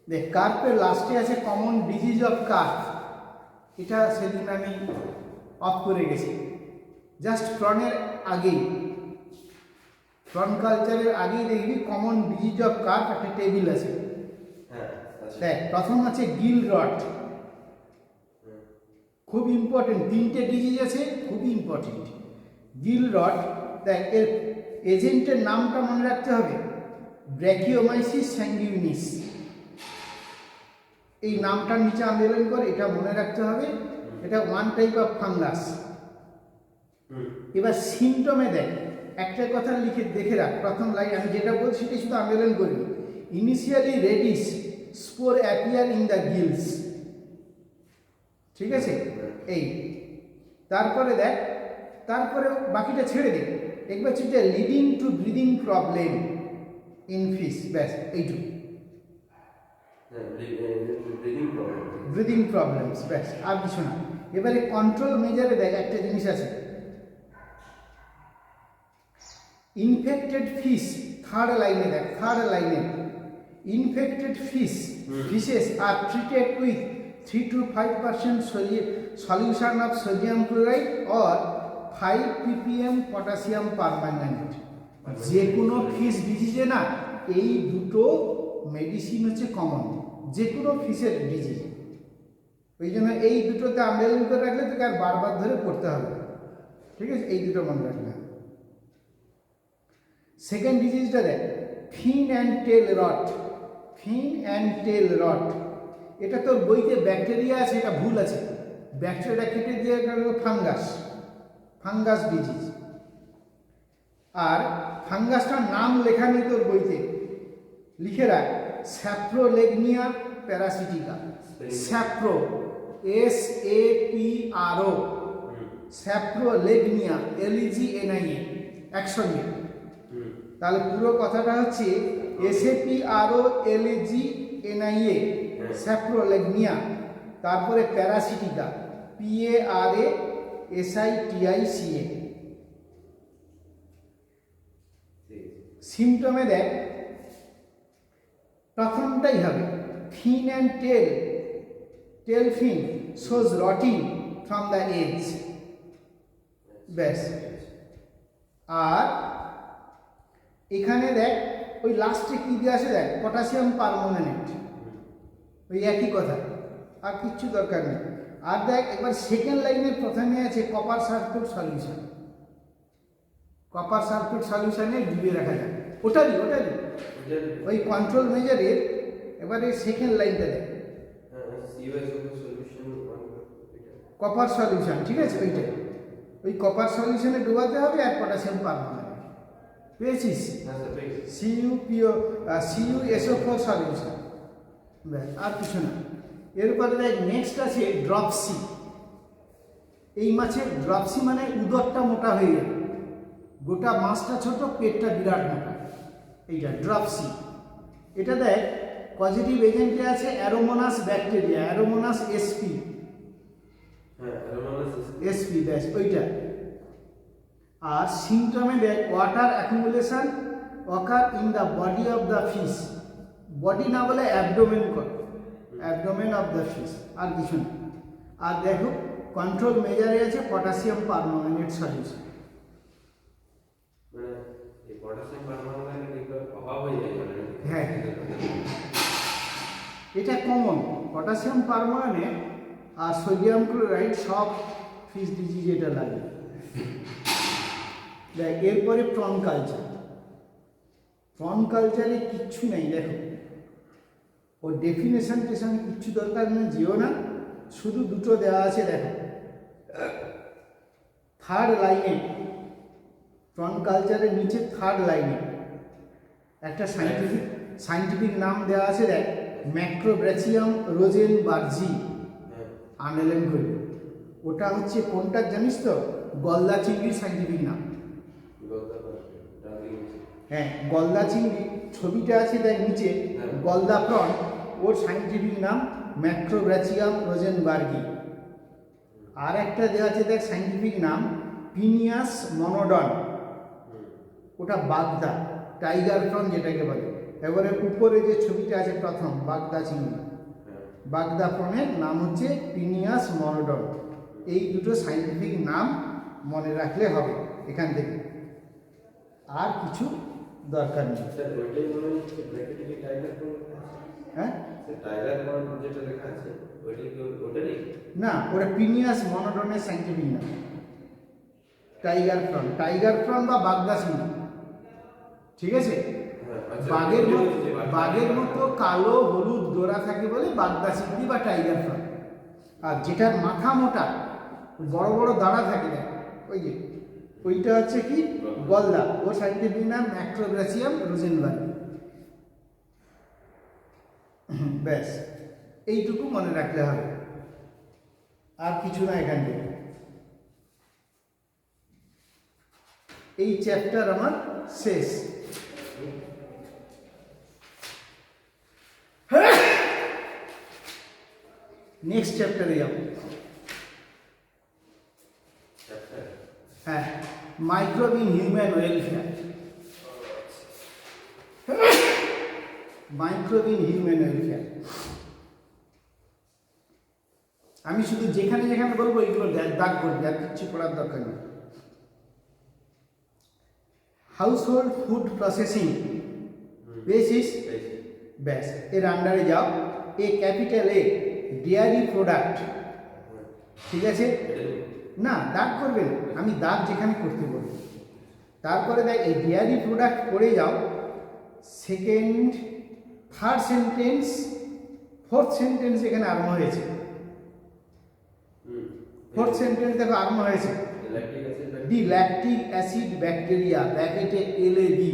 দেখ কার্পের লাস্টে আছে কমন ডিজিজ অফ কার্প, এটা সেদিন আমি অফ করে গেছি। জাস্ট প্রনের আগেই, প্রন কালচারের আগেই দেখবি কমন ডিজিজ অফ কার্প একটা টেবিল আছে। দেখ প্রথম আছে গিল রট, খুব ইম্পর্টেন্ট, তিনটে ডিজিজ আছে খুব ইম্পর্টেন্ট। গিল রট, দেখ এর এজেন্টের নামটা মনে রাখতে হবে, ব্র্যাকিওমাইসিস স্যাঙ্গুইনিস। এই নামটার নিচে আন্দোলন করে, এটা মনে রাখতে হবে, এটা ওয়ান টাইপ অফ ফাঙ্গাস। এবার সিমটমে দেখ, একটা কথা লিখে দেখে রাখ, প্রথম লাইন আমি যেটা বলছি সেটা শুধু আন্দোলন করবি। Initially reddish, spore appear in the gills, ঠিক আছে এই। তারপরে দেখ, তারপরে বাকিটা ছেড়ে দে, একবার হচ্ছে leading to breathing problem in fish, ব্যাস এইটুকু, ব্রিদিং প্রবলেমস, ব্যাস আর কিছু না। এবারে কন্ট্রোল মেজারে দেখ একটা জিনিস আছে, ইনফেক্টেড ফিশ, থার্ড লাইনে দেখ, থার্ড লাইনে infected fishes R treated with 3 to 5% solution of sodium chloride or 5 ppm potassium permanganate। যে কোনো ফিশ ডিজিজে না এই দুটো মেডিসিন হচ্ছে কমন, যে কোনো ফিশের ডিজিজ। ওই জন্য এই দুটোতে আন্ডারলাইন করে রাখলে তোকে আর বারবার ধরে পড়তে হবে, ঠিক আছে, এই দুটো মনে রাখলে। সেকেন্ড ডিজিজটা দেখ, ফিন and tell rod, fin and টেল রট। এটা তোর বইতে ব্যাকটেরিয়া আছে, এটা ভুল আছে, ব্যাকটেরিয়া কেটে দিয়ে ফাঙ্গাস, ফাঙ্গাস ডিজিজ। আর ফাঙ্গাসটার নাম লেখা নেই তোর বইতে, লিখে রাখ স্যাপ্রোলেগনিয়া প্যারাসিটিকা, স্যাপ্রো SAPRO, স্যাপ্রোলেগনিয়া LEGNIA একসঙ্গে। তাহলে পুরো কথাটা হচ্ছে SAPRO LEGNIA, স্যাপ্রোলেগনিয়া, তারপরে প্যারাসিটিকা PARASITICA। সিমটমে দেখ প্রথমটাই হবে fin and tail, tail fin shows rotting from the edge, ব্যাস। আর এখানে দেখ ওই লাস্টে কি দিয়ে আসে দেখ, পটাশিয়াম পারম্যাঙ্গানেট, ওই একই কথা, আর কিচ্ছু দরকার নেই। আর দেখ একবার সেকেন্ড লাইনের প্রথমে আছে copper sulphate solution, copper sulphate সলিউশনে ডুবিয়ে রাখা যায়, ওটারই ওই কন্ট্রোল মেজারের। এবারে সেকেন্ড লাইনটা দেখ, কপার সলিউশন, ঠিক আছে, ওইটাই, ওই কপার সলিউশনে ডুবাতে হবে আর পটাশিয়াম পারম্যাঙ্গানেট, পেয়েছিস? CuSO4 সলিউশন, ব্যাস আর কিছু না। এরপরে দেখ নেক্সট আছে ড্রপসি। এই মাছের ড্রপসি মানে উদরটা মোটা হয়ে যাবে, গোটা মাছটা ছোট, পেটটা বিরাট মোটা, এইটা ড্রপসি। এটা দেখ পজিটিভ এজেন্টে আছে অ্যারোমোনাস ব্যাকটেরিয়া, অ্যারোমোনাস SP, ব্যাস ওইটা। আর সিমটমে দেখ water accumulation occur in the body of the fish, body না বলে অ্যাবডোমেন কর, অ্যাবডোমেন অফ দ্য ফিশ, আর কিছু না। আর দেখো কন্ট্রোল মেজারে আছে পটাশিয়াম পারম্যাঙ্গানেট সলিউশন। হ্যাঁ এটা কমন, পটাশিয়াম পারম্যাঙ্গানেট আর সোডিয়াম ক্লোরাইড সব ফিশ ডিজিজ এটা লাগে। দেখ এরপরে প্রন কালচার, প্রন কালচারে কিচ্ছু নেই, দেখো ও ডেফিনেশন টেশন কিচ্ছু দরকার নেই, যেও না, শুধু দুটো দেওয়া আছে। দেখো থার্ড লাইনে, প্রন কালচারের নিচে থার্ড লাইনে একটা সাইন্টিফিক নাম দেওয়া আছে, দেখ ম্যাক্রোব্র্যাচিয়াম রোজেনবার্জি, আন্ডারলাইন করবি। ওটা হচ্ছে কোনটা জানিস তো, গলদা চিংড়ির সাইন্টিফিক নাম। হ্যাঁ গলদা চিংড়ি ছবিটা আছে দেখ নিচে, গলদা প্রন, ওর সাইন্টিফিক নাম ম্যাক্রোব্র্যাচিয়াম রোজেনবার্গি। আর একটা দেওয়া আছে দেখ সাইন্টিফিক নাম পিনিয়াস মনোডন, ওটা বাগদা, টাইগার প্রন যেটাকে বলে, এবারে উপরে যে ছবিটা আছে প্রথম বাগদা চিংড়ি, বাগদা প্রনের নাম হচ্ছে পিনিয়াস মনোডন। এই দুটো সাইন্টিফিক নাম মনে রাখলে হবে এখান থেকে, আর কিছু দরকার নেই। হ্যাঁ না, ওটা পিনিয়াস মনোডনের সাইন্টিফিক নাম টাইগার প্রন, টাইগার প্রন বা বাগদা চিংড়ি, ঠিক আছে। বাঘের মতো কালো হলুদ ডোরা থাকে বলে বাগদা চিংড়ি বা টাইগার প্রন। আর যেটার মাথা মোটা বড় বড় দাঁড়া থাকে না, ওই যে ওইটা হচ্ছে কি গলদা, ওর সাইন্টিফিক নাম ম্যাক্রোগ্রাসিয়াম রোজেনবার্গ। ব্যাস এইটুকু মনে রাখলে হবে, আর কিছু না এখান থেকে। এই চ্যাপ্টার আমার শেষ। নেক্সট চ্যাপ্টারে যাব। হ্যাঁ, microbe in human welfare. Microbe in human welfare আমি শুধু যেখানে যেখানে বলবো এইগুলো দাগ করবি, আর কিছু পড়ার দরকার নেই। হাউসহোল্ড ফুড প্রসেসিং বেসিস, ব্যাস এর আন্ডারে যাও। এ ক্যাপিটাল এ ডেয়ারি প্রোডাক্ট, ঠিক আছে না, দাগ করবেন, আমি দাগ যেখানে করতে বলবো। তারপরে দেখ এই ডেয়ারি প্রোডাক্ট পড়ে যাও। Second, third sentence, fourth sentence এখানে আরম্ভ হয়েছে। ফোর্থ সেন্টেন্স দেখো আরম্ভ হয়েছে, দি ল্যাকটিক অ্যাসিড ব্যাকটেরিয়া, ব্র্যাকেটে এলএবি।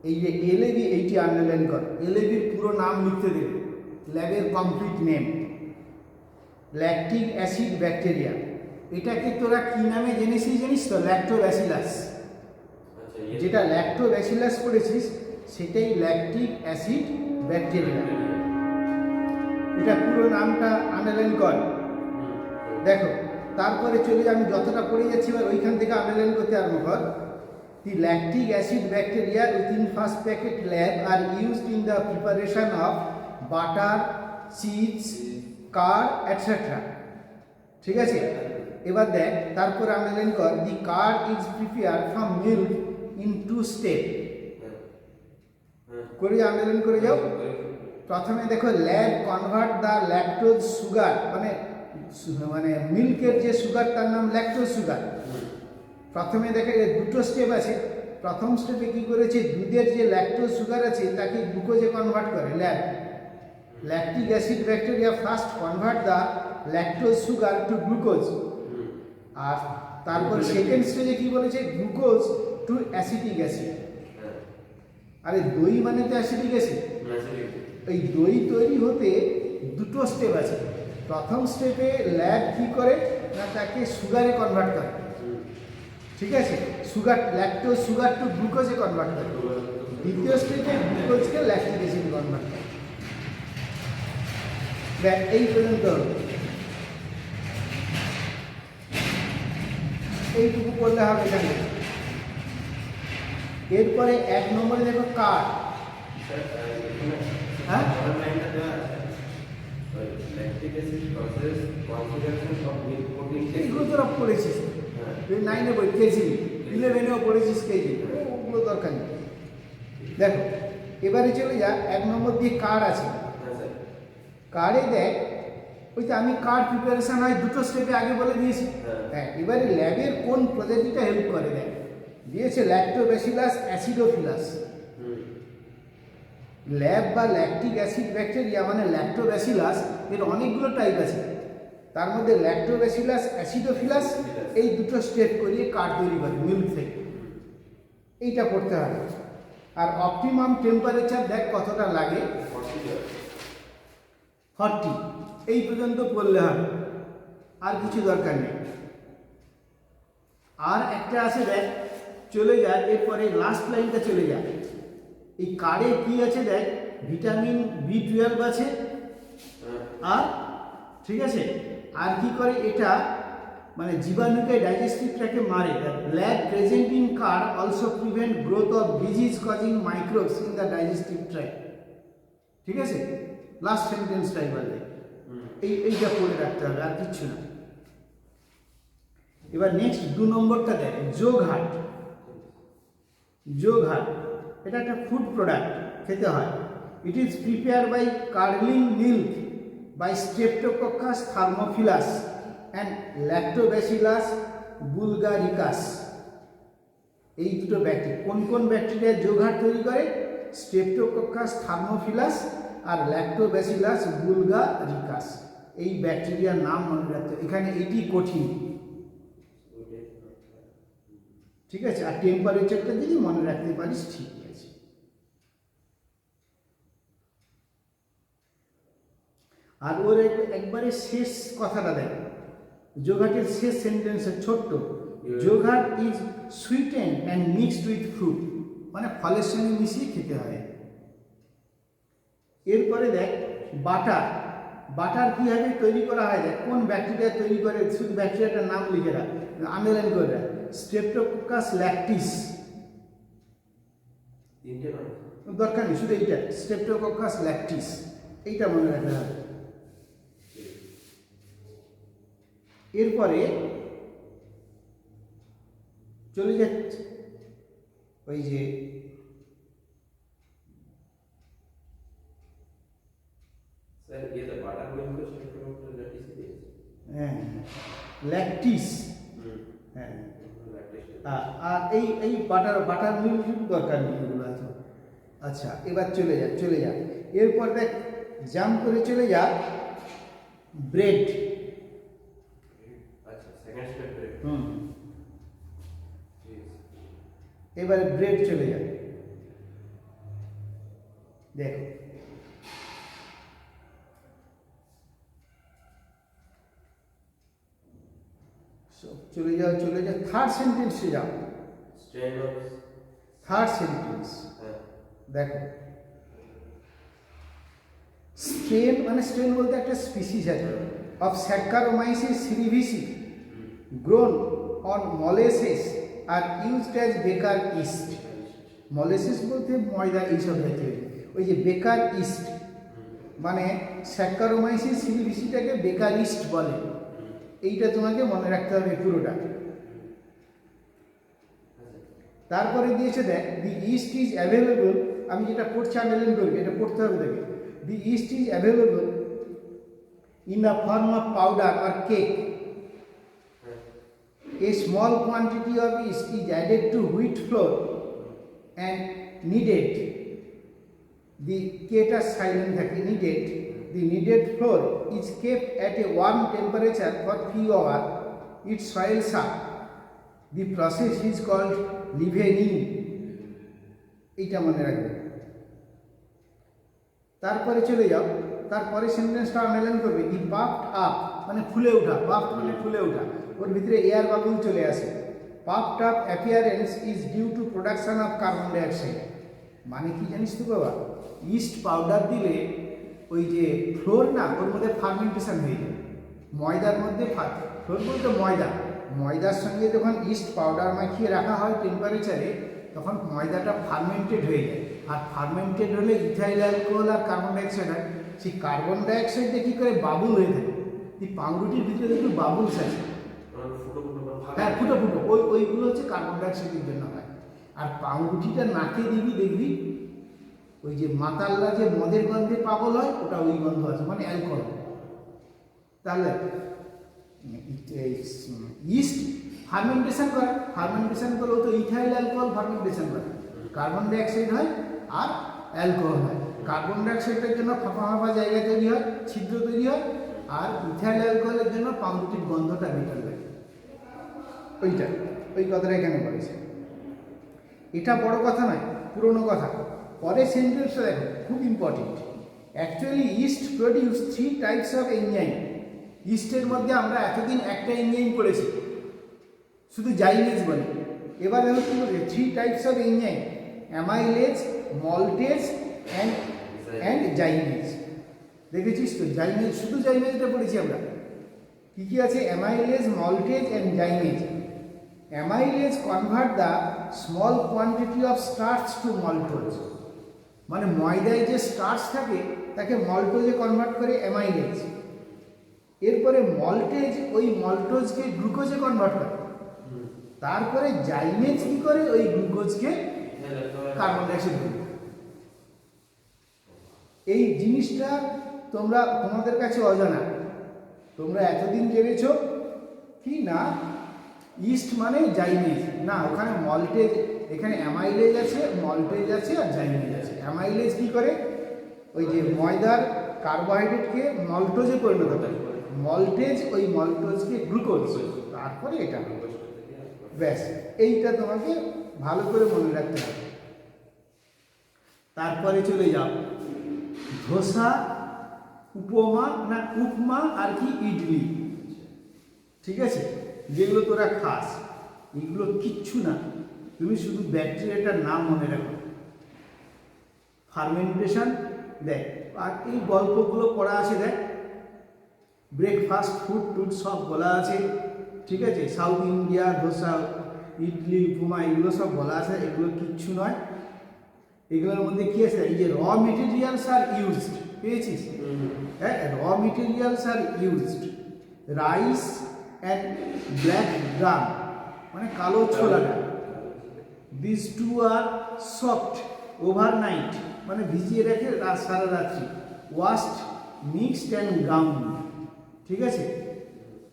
এই যে এলএবি, এইটি আন্ডারলাইন কর। এলএবির পুরো নাম লিখতে দেবে, ল্যাবের complete name lactic acid bacteria. এটাকে তোরা কি নামে জেনেছিস জানিস তো? ল্যাক্টোব্যাসিলাস। যেটা ল্যাক্টোব্যাসিলাস পড়েছিস সেটাই ল্যাকটিক অ্যাসিড ব্যাকটেরিয়া। এটা পুরো নামটা আন্ডারলাইন কর। দেখো তারপরে চলে আমি যতটা পড়ে যাচ্ছি এবার ওইখান থেকে আন্ডারলাইন করতে আরম্ভ কর। The lactic acid bacteria within first packet LAB are used in the preparation of butter, cheese, curd etcetera. ঠিক আছে, এবার দেখ তারপর আন্ডারলাইন কর। The curd is prepared from milk in two step. করে আন্ডারলাইন করে যাও। প্রথমে দেখো LAB convert the lactose sugar, মানে মিল্কের যে সুগার তার নাম ল্যাকটোজ সুগার। প্রথমে দেখে দুটো স্টেপ আছে। প্রথম স্টেপে কি করেছে, দুধের যে ল্যাকটোজ সুগার আছে তাকে গ্লুকোজে কনভার্ট করে LAB. Lactic acid bacteria first convert the lactose sugar to glucose. আর তারপর সেকেন্ড স্টেজে কি বলেছে, গ্লুকোজ টু অ্যাসিটিক অ্যাসিড। আরে দই মানে তো অ্যাসিটিক অ্যাসিড। এই দই তৈরি হতে দুটো স্টেপ আছে। প্রথম স্টেপে ল্যাব কি করে না, তাকে সুগারে কনভার্ট করে, ঠিক আছে, সুগার ল্যাকটোজ সুগার টু গ্লুকোজে কনভার্ট করে। দ্বিতীয় স্টেপে গ্লুকোজকে ল্যাকটিক অ্যাসিড কনভার্ট করে। এই পর্যন্ত এইটুকু করলে হবে এখানে। এরপরে এক নম্বরে দেখো কার্ড। হ্যাঁ এইগুলো তোরা পড়েছিস, 9-এ বই কেজি, 11-এও পড়েছিস কেজি, ওগুলো দরকার নেই। দেখো এবারে চলে যা, এক নম্বর দিয়ে কার্ড আছে। কার্ডে দেখ ওই তো আমি কার্ড প্রিপারেশন হয় দুটো স্টেপে আগে বলে দিয়েছি। হ্যাঁ, এবারে ল্যাবের কোন প্রজাতিটা হেল্প করে দেখ দিয়েছে, ল্যাক্টোব্যাসিলাস অ্যাসিডোফিলাস। ল্যাব বা ল্যাকটিক অ্যাসিড ব্যাকটেরিয়া মানে ল্যাক্টোব্যাসিলাস, এর অনেকগুলো টাইপ আছে। তার মধ্যে ল্যাক্টোব্যাসিলাস অ্যাসিডোফিলাস এই দুটো স্টেপ করিয়ে কার্ড তৈরি করে মিল্ক থেকে। এইটা পড়তে হবে। আর অপটিমাম টেম্পারেচার দেখ কতটা লাগে, 40। এই পর্যন্ত পড়লে হবে, আর কিছু দরকার নেই। আর একটা আছে দেখ, চলে যায় এরপরে লাস্ট লাইনটা চলে যায়। এই কার্ডে কি আছে দেখ, ভিটামিন B12 আছে, আর ঠিক আছে, আর কি করে এটা মানে জীবাণুকে ডাইজেস্টিভ ট্র্যাকে মারে। Lag present in card also prevent growth of disease causing microbes in the digestive track. ঠিক আছে, লাস্ট সেন্টেন্সটা এবার এইটা পড়ে রাখতে হবে, আর কিচ্ছু না। এবার নেক্সট 2 নম্বরটা দেখ, যোগহাট। যোগহাট এটা একটা ফুড প্রোডাক্ট, খেতে হয়। It is prepare by curdling milk by streptococcus thermophilus and lactobacillus bulgaricus. এই দুটো ব্যাকটেরিয়া, কোন কোন ব্যাকটেরিয়া যোগহাট তৈরি করে? স্ট্রেপ্টোকক্কাস থার্মোফিলাস আর ল্যাক্টোব্যাসিলাস বুলগারিকাস। এই ব্যাকটেরিয়ার নাম মনে রাখতে, এখানে এটি কঠিন। ঠিক আছে, আর টেম্পারেচারটা যদি মনে রাখতে পারিস ঠিক আছে। আর ওর একবারে শেষ কথাটা দেখ, যোগহাটের শেষ সেন্টেন্সের ছোট্ট, yoghurt is sweetened and mixed with fruit, মানে ফলের সঙ্গে মিশিয়ে খেতে হয়। এরপরে দেখ বাটার। বাটার কীভাবে তৈরি করা হয় দেখ, কোন ব্যাকটেরিয়া তৈরি করে, শুধু ব্যাকটেরিয়াটার নাম লিখে রাখ, আন্ডারলাইন করে রাখ, স্ট্রেপ্টোকক্কাস ল্যাকটিস। দরকার নেই, শুধু এইটা স্ট্রেপ্টোকক্কাস ল্যাকটিস, এইটা মনে রাখতে হবে। এরপরে চলে যাচ্ছে ওই যে ল্যাকটিস। হ্যাঁ, আর এই বাটার মিল্ক দরকার নেই, এগুলো আছে। আচ্ছা, এবার চলে যা। এরপর দেখ, জাম্প করে চলে যা ব্রেড। এবারে ব্রেড চলে যায়, দেখো চলে যাও থার্ড সেন্টেন্সে যাও। থার্ড সেন্টেন্স দেখো, স্ট্রেন মানে স্ট্রেন বলতে একটা স্পিসিস আছে of saccharomyces cerevisiae grown on molasses are used as baker yeast. Molasses বলতে ময়দা, এইসব জাতীয়। ওই যে বেকার ইস্ট মানে স্যাক্কারোমাইসিস সিরিভিসিটাকে বেকার ইস্ট বলে। এইটা তোমাকে মনে রাখতে হবে পুরোটা। তারপরে দিয়েছে দেখ, দি ইস্ট ইজ অ্যাভেলেবল। আমি যেটা পড়ছি আন্ডারলাইন করবি, এটা পড়তে হবে দেখে। The yeast is available in the form of powder or cake. A small quantity of yeast is added to wheat flour and kneaded. The keta silent kneaded. The kneaded flour is kept at a warm temperature for few hours. It swells up. The process is called leavening. এটা মনে রাখবে। তারপরে চলে যাও, তারপরে সেন্টেন্সটা underline করবে। দি puffed up মানে ফুলে ওঠা, পাফড মানে ফুলে ওঠা, ওর ভিতরে এয়ার বাবল চলে আসে। Puffed up appearance is due to production of carbon dioxide. মানে কি জানিস তো বাবা, ইস্ট পাউডার দিলে ওই যে ফ্লোর না, ওর মধ্যে ফার্মেন্টেশন হয়ে যায়। ময়দার মধ্যে ফ্লোর বলতে ময়দার সঙ্গে যখন ইস্ট পাউডার মাখিয়ে রাখা হয় টেম্পারেচারে, তখন ময়দাটা ফার্মেন্টেড হয়ে যায়। আর ফার্মেন্টেড হলে ইথাইল অ্যালকোহল আর কার্বন ডাইঅক্সাইড হয়। সেই কার্বন ডাইঅক্সাইডে কী করে বাবুল হয়ে থাকে। এই পাউরুটির ভিতরে দেখবে বাবুলস আছে, হ্যাঁ ফুটো ওইগুলো হচ্ছে কার্বন ডাইঅক্সাইডের জন্য হয়। আর পাউরুটিটা নাকে দিবি, দেখবি ওই যে মাতাল্লা যে মদের গন্ধে পাগল হয়, ওটা ওই গন্ধ আছে, মানে অ্যালকোহল। তাহলে ইস্ট ফার্মেন্টেশন করে, ও তো ইথাইল অ্যালকোহল ফার্মেন্টেশন করে, কার্বন ডাইঅক্সাইড হয় আর অ্যালকোহল হয়। কার্বন ডাইঅক্সাইডের জন্য ফাঁপা জায়গা তৈরি হয়, ছিদ্র তৈরি হয়, আর ইথাইল অ্যালকোহলের জন্য পাউরুটির গন্ধটা বেটার লাগে। ওই কথাটা এখানে বলেছে। এটা বড় কথা নয়, পুরনো কথা। পরের সেন্টেন্সটা দেখো, খুব important. Actually east produce 3 types of enzyme. ইস্টের মধ্যে আমরা এতদিন একটা এনজাইম পড়েছি, শুধু জাইমেজ বলে। এবার দেখো কি বলছে, 3 types of enzyme, amylase, maltase and zymase. দেখেছিস তো জাইমেজ, শুধু জাইমেজটা পড়েছি আমরা। কি কি কি আছে? Amylase, maltase and zymase. Amylase convert the small quantity of starch to maltose, মানে ময়দায় যে স্টার্চ থাকে তাকে মল্টোজে কনভার্ট করে অ্যামাইলেজ। এরপরে মল্টেজ ওই মল্টোজকে গ্লুকোজে কনভার্ট করে, তারপরে জাইমেজ কি করে? ওই গ্লুকোজকে কার্বন ডাইঅক্সাইড করে। এই জিনিসটা তোমাদের কাছে অজানা। তোমরা এতদিন জেনেছ কি না ইস্ট মানে জাইমেজ, না ওখানে মল্টেজ, এখানে অ্যামাইলেজ আছে, মল্টেজ আছে আর জাইমেজ আছে। অ্যামাইলেজ কি করে? ওই যে ময়দার কার্বোহাইড্রেটকে মল্টোজে পরিণত করে, মল্টেজ ওই মল্টোজকে গ্লুকোজ, তারপরে এটা ব্যাস। এইটা তোমাকে ভালো করে মনে রাখতে হবে। তারপরে চলে যাও ধোসা, উপমা না উপমা আর কি ইডলি, ঠিক আছে? যেগুলো তোরা খাস, এগুলো কিচ্ছু না, তুমি শুধু ব্যাকটেরিয়াটার নাম মনে রাখো। ফার্মেন্টেশন দেখ, আর এই গল্পগুলো পড়া আছে দেখ, ব্রেকফাস্ট ফুড টুড সব বলা আছে, ঠিক আছে? সাউথ ইন্ডিয়া, ধোসা, ইডলি, উপমা এগুলো সব বলা আছে, এগুলো কিচ্ছু নয়। এগুলোর মধ্যে কি আছে? এই যে র মেটেরিয়ালস আর ইউজড, পেয়েছিস? হ্যাঁ, raw materials are used, rice and black gram মানে কালো ছোলাটা, this two are soaked overnight মানে ভিজিয়ে রেখে সারা রাত্রি, ওয়াশড মিক্সড অ্যান্ড গ্রাউন্ড, ঠিক আছে?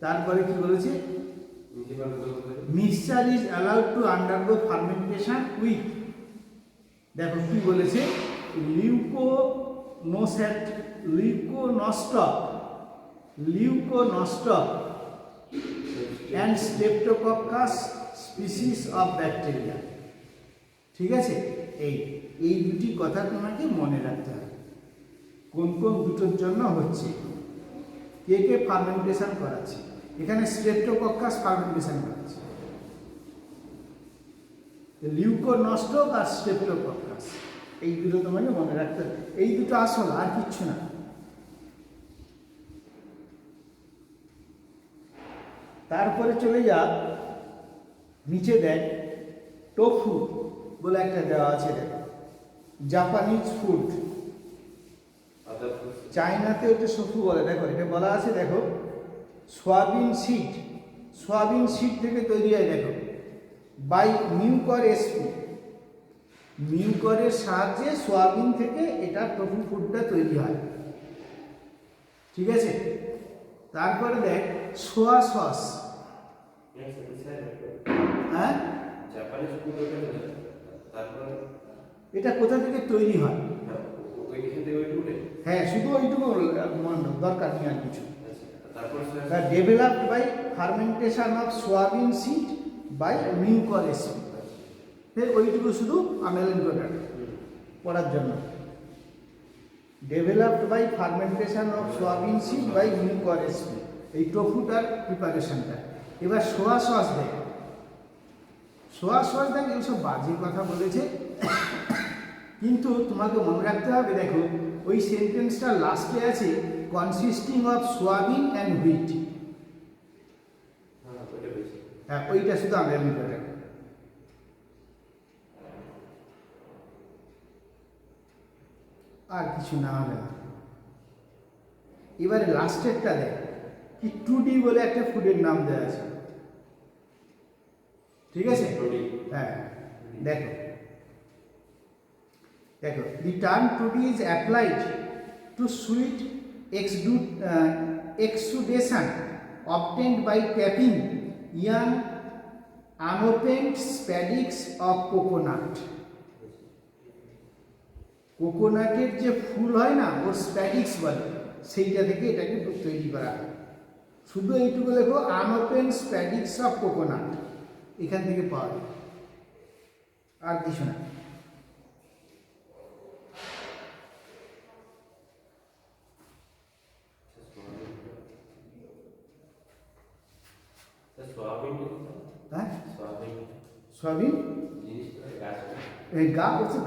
তারপরে কি বলেছে? Mixture is allowed to undergo fermentation with, দেখো কি বলেছে? Leuconostoc and streptococcus species of bacteria, ঠিক আছে? এই দুটি কথা তোমাকে মনে রাখতে হবে, কোন কোন দুটোর জন্য হচ্ছে, কে কে ফার্মেন্টেশন করাচ্ছে। এখানে স্ট্রেপ্টোকক্কাস ফার্মেন্টেশন করাচ্ছে, লিউকোনস্টক আর স্ট্রেপ্টোকক্কাস, এই দুটো তোমাকে মনে রাখতে হবে। এই দুটো আসল, আর কিচ্ছু না। তারপরে চলে যা নিচে, দেখ টোফু বলে একটা দেওয়া আছে, দেখ জাপানিজ ফুড, চায়নাতে ওটা সফু বলে। দেখো এটা বলা আছে, দেখো সয়াবিন সিড থেকে তৈরি হয়, দেখো বাই মিউকর এসপি, মিউকরের সাহায্যে সয়াবিন থেকে এটা টোফু ফুডটা তৈরি হয়, ঠিক আছে? তারপরে দেখ সোয়া সস, হ্যাঁ এটা কোথা থেকে তৈরি হয়? হ্যাঁ, শুধু ওইটুকু দরকার নেই আর কিছু। Developed by fermentation of soybean seed by Mucor SP, ওইটুকু শুধু আমেলেন করে পড়ার জন্য। Developed by fermentation of soybean seed by Mucor SP, এই টোফুটার প্রিপারেশনটা। এবার সোয়া সস দেখ, এইসব বাজে কথা বলেছে, কিন্তু তোমাকে মনে রাখতে হবে। দেখো ওই সেন্টেন্সটার লাস্টে আছে consisting of soybean and wheat, হ্যাঁ ওইটা শুধু আমেলেন করে রাখো। আর কিছু না হবে না। এবারে লাস্টেরটা দেখ, কি টুডি বলে একটা ফুডের নাম দেওয়া আছে, ঠিক আছে? হ্যাঁ, দেখো the term টুডি is applied to sweet exudation obtained by tapping young unopened spadix of coconut. কোকোনাটের যে ফুল হয় না, ওর স্প্যাডিক্স বলে, সেইটা থেকে এটাকে তৈরি করা হয়। শুধু এইটুকু লেখো, আনওপেন স্প্যাডিক্স অফ কোকোনাট, এখান থেকে পাওয়া যায়, আর কিছু না। হ্যাঁ, সয়াবিন এই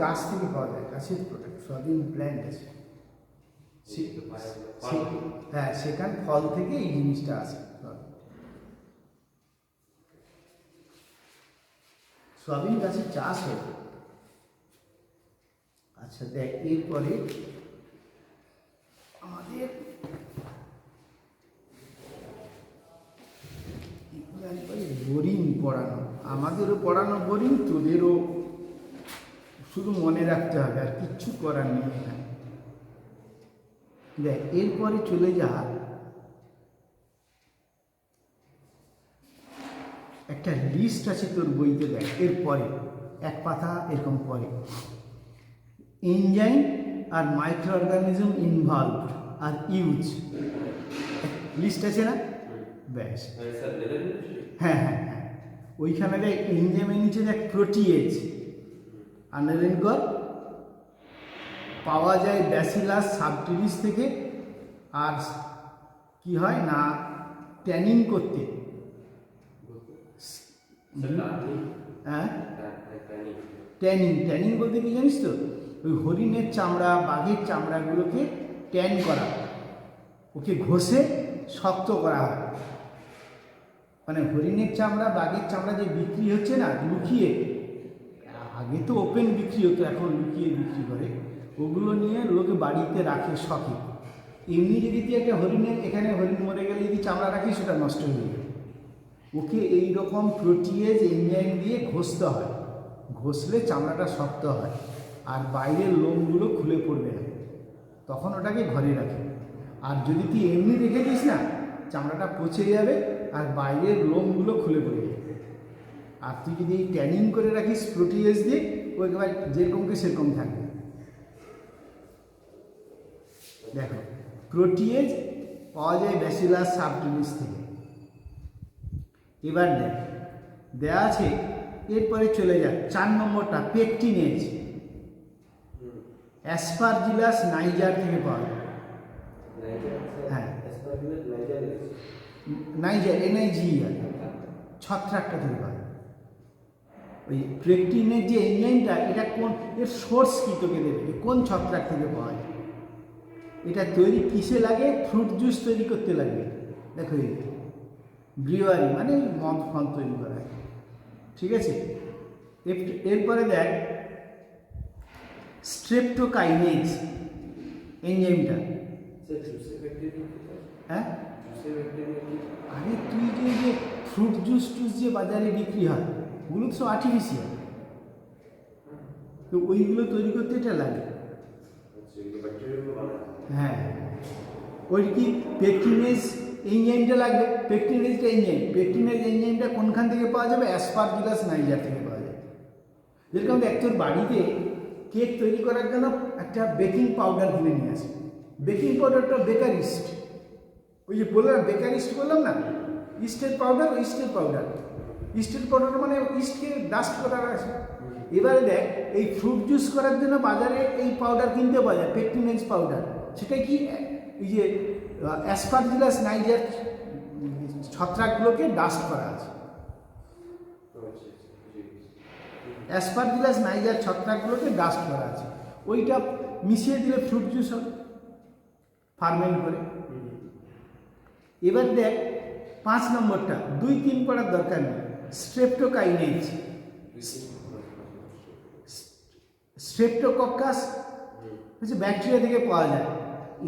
গাছ থেকে পাওয়া যায়, গাছের প্রোডাক্ট, সয়াবিন প্ল্যান্ট আছে, হ্যাঁ, সেখান ফল থেকে এই জিনিসটা আসে। সয়াবিন গাছের চাষ হয়। আচ্ছা দেখ, এরপরে আমাদের বোরিং পড়ানো, আমাদেরও পড়ানো বোরিং, তোদেরও শুধু মনে রাখতে হবে, আর কিচ্ছু করার নেই এখানে। দেখ এরপরে চলে যা, একটা লিস্ট আছে তোর বইতে, দেখ এরপরে এক পাতা এরকম পরে, এনজাইম আর মাইক্রো অর্গানিজম ইনভলভ আর ইউজ, লিস্ট আছে না? ব্যাস, হ্যাঁ হ্যাঁ হ্যাঁ, ওইখানে দেখ এনজাইমের নিচে দেখ প্রোটিয়েজ, আন্ডারলাইন কর। পাওয়া যায় ব্যাসিলাস সাবটিলিস থেকে, আর কি হয় না ট্যানিং করতে, হ্যাঁ ট্যানিং, ট্যানিং বলতে কি জানিস তো, ওই হরিণের চামড়া বাঘের চামড়াগুলোকে ট্যান করা, ওকে ঘষে শক্ত করা হয়। মানে হরিণের চামড়া বাঘের চামড়া যে বিক্রি হচ্ছে না লুকিয়ে, আগে তো ওপেন বিক্রি হতো, এখন লুকিয়ে বিক্রি করে, ওগুলো নিয়ে লোকে বাড়িতে রাখে শখে। এমনি যদি তুই একটা হরিণের, এখানে হরিণ মরে গেলে যদি চামড়া রাখিস সেটা নষ্ট হয়ে যাবে, ওকে এই রকম প্রোটিয়েজ এনজাইম দিয়ে ঘষতে হয়, ঘষলে চামড়াটা শক্ত হয় আর বাইরের লোমগুলো খুলে পড়বে না, তখন ওটাকে ঘরে রাখে। আর যদি তুই এমনি রেখে দিস না, চামড়াটা পচে যাবে আর বাইরের লোমগুলো খুলে পড়ে যাবে। আর তুই যদি এই ট্যানিং করে রাখিস প্রোটিয়েজ দিয়ে, ও একেবারে যেরকমকে সেরকম থাকবে। দেখো প্রোটিয়েজ পাওয়া যায় ব্যাসিলাস সাবটিলিস থেকে। এবার দেখ দেয়া আছে, এরপরে চলে যাক 4 নম্বরটা, পেকটিনেজ, অ্যাসপারজিলাস নাইজার থেকে পাওয়া যায়। হ্যাঁ নাইজার, NIGER, ছত্রাকটা থেকে পাওয়া যায়। ওই পেকটিনের যে এনজাইমটা, এটা কোন, এর সোর্স কি তোকে দেবে, কোন ছত্রাক থেকে পাওয়া যায়, এটা তৈরি কিসে লাগে, ফ্রুট জুস তৈরি করতে লাগে। দেখো এই ব্রিওয়ারি মানে মদ ফল তৈরি করা, ঠিক আছে। এরপরে দেখ স্ট্রেপ্টোকাইনেজ এনজাইমটা, হ্যাঁ আরে তুই যে ফ্রুট জুস টুস যে বাজারে বিক্রি হয়, ওগুলো তো সব আর্টিফিশিয়াল, তো ওইগুলো তৈরি করতে এটা লাগে। হ্যাঁ ওই কি পেকটিনেজ এনজাইমটা লাগবে, পেকটিনেজটা এনজাইম, পেকটিনেজ এনজাইমটা কোনখান থেকে পাওয়া যাবে, অ্যাসপারজিলাস নাইজার থেকে পাওয়া যাবে। যেরকম দেখ তোর বাড়িতে কেক তৈরি করার জন্য একটা বেকিং পাউডার কিনে নিয়ে আসে, বেকিং পাউডারটা বেকার ইস্ট, ওই যে বললাম বেকার ইস্ট বললাম না, ইস্টের পাউডার, ইস্টের পাউডার, ইস্টের পাউডার মানে ইস্টকে ডাস্ট করার আছে। এবারে দেখ এই ফ্রুট জুস করার জন্য বাজারে এই পাউডার কিনতে পাওয়া যায়, পেকটিনেজ পাউডার, সেটা কি এই যে অ্যাসপারজিলাস নাইজার ছত্রাকগুলোকে ডাস্ট করা আছে। অ্যাসপারজিলাস নাইজার ছত্রাকগুলোকে ডাস্ট করা আছে, ওইটা মিশিয়ে দিলে ফ্রুট জুস হবে ফার্মেন্ট করে। এবার দেখ 5 নম্বরটা, 2-3 পড়ার দরকার নেই, স্ট্রেপ্টোকাইনেজ, স্ট্রেপ্টোকক্কাস হচ্ছে ব্যাকটেরিয়া থেকে পাওয়া যায়।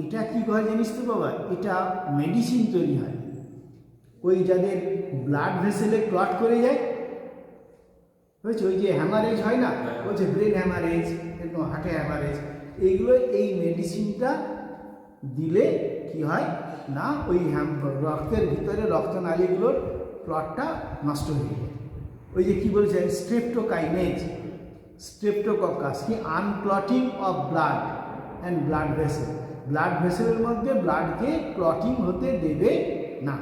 এটা কি করে জানিস তো বাবা, এটা মেডিসিন তৈরি হয়, ওই যাদের ব্লাড ভেসেলে ক্লট করে যায়, হয়েছে ওই যে হ্যামারেজ হয় না, ওই যে ব্রেন হ্যামারেজ, এরকম হার্টে হ্যামারেজ, এইগুলো এই মেডিসিনটা দিলে কি হয় না, ওই রক্তের ভিতরে রক্তনালীগুলোর ক্লটটা নষ্ট হয়ে যায়। ওই যে কি বলছে স্ট্রেপ্টোকাইনেজ, স্ট্রেপ্টোকক্কাস কি unclotting of blood and blood vessel, blood ভেসেলের মধ্যে ব্লাডকে ক্লটিং হতে দেবে না।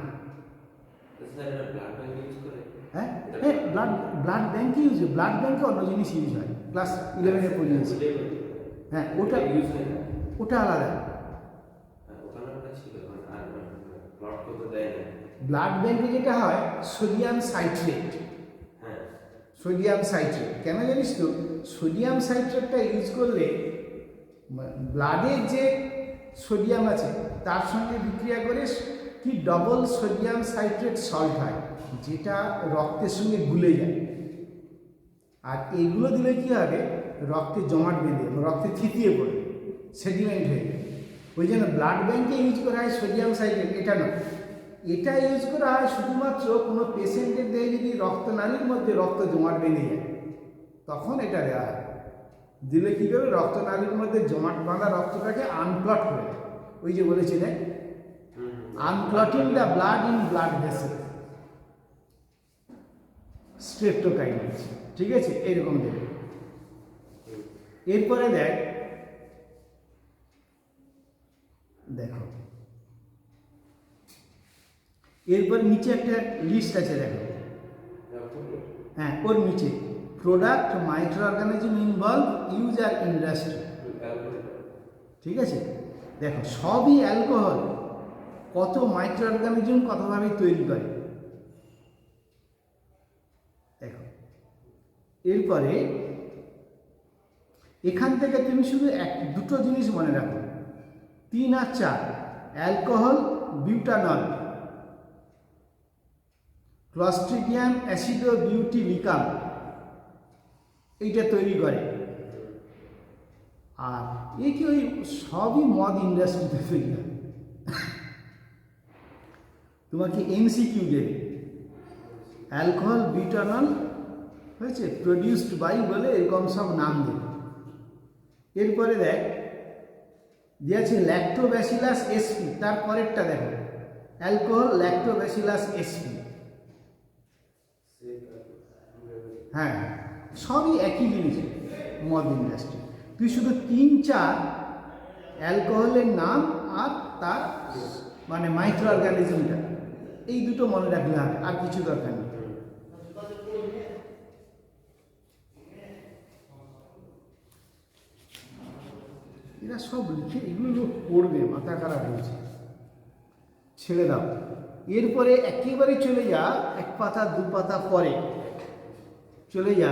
হ্যাঁ হ্যাঁ ব্লাড ব্যাঙ্ক ইউজ, ব্লাড ব্যাঙ্কে অন্য জিনিস ইউজ হয়, ক্লাস 11-এ পড়িয়েছি। হ্যাঁ ওটা আলাদা। ব্লাড ব্যাঙ্কে যেটা হয় সোডিয়াম সাইট্রেট, সোডিয়াম সাইট্রেট কেন জানিস তো, সোডিয়াম সাইট্রেটটা ইউজ করলে ব্লাডের যে সোডিয়াম আছে তার সঙ্গে বিক্রিয়া করে কি ডবল সোডিয়াম সাইট্রেট সল্ট হয়, যেটা রক্তের সঙ্গে গুলে যায়। আর এইগুলো দিলে কী হবে, রক্তে জমাট বেঁধে রক্তে থিতিয়ে পড়ে সেডিমেন্ট হয়ে যায়। ওই জন্য ব্লাড ব্যাঙ্কে ইউজ করা হয় সোডিয়াম সাইট্রেট, এটা নয়। এটা ইউজ করা হয় শুধুমাত্র কোনো পেশেন্টের দেহে যদি রক্তনালীর মধ্যে রক্ত জমাট বেঁধে যায় তখন এটা দেওয়া হয়। দিলে কী করবে, রক্তনালীর মধ্যে জমাট বাঁধা রক্তটাকে আনক্লট করে দেয়। ওই যে বলেছিলেন unclotting the blood in blood vessel, streptokinase, ঠিক আছে, এরকম দেবে। এরপরে দেখো এরপর নিচে একটা লিস্ট আছে, দেখো হ্যাঁ ওর নিচে product micro organism involve use আর ইন্ডাস্ট্রি, ঠিক আছে। দেখো সবই অ্যালকোহল কত মাইক্রো অর্গানিজম কতভাবে তৈরি করে। দেখো এরপরে এখান থেকে তুমি শুধু দুটো জিনিস মনে রাখো, 3 আর 4, অ্যালকোহল, বিউটানল, ক্লস্ট্রিডিয়াম অ্যাসিডোবিউটিলিকাম, এইটা তৈরি করে। আর এ কি ওই সবই মদ ইন্ডাস্ট্রিতে তৈরি হয়। তোমাকে এমসিকিউ দেবে, অ্যালকোহল বিউটানল হয়েছে প্রডিউসড বাই বলে এরকম সব নাম দেবে। এরপরে দিয়েছে ল্যাক্টোব্যাসিলাস এসপি, তার পরেরটা দেখো অ্যালকোহল ল্যাক্টোব্যাসিলাস এসপি, হ্যাঁ সবই একই জিনিস মদ ইন্ডাস্ট্রি। তুই শুধু 3, 4 অ্যালকোহলের নাম আর তার মানে মাইক্রো অর্গানিজমটা, এই দুটো মনে রাখলে হবে, আর কিছু দরকার নেই। এরা সব লিখে এগুলো পড়বে, মাথা খারাপ হয়েছে, ছেড়ে দাও। এরপরে একেবারে চলে যা 1 পাতা 2 পাতা পরে চলে যা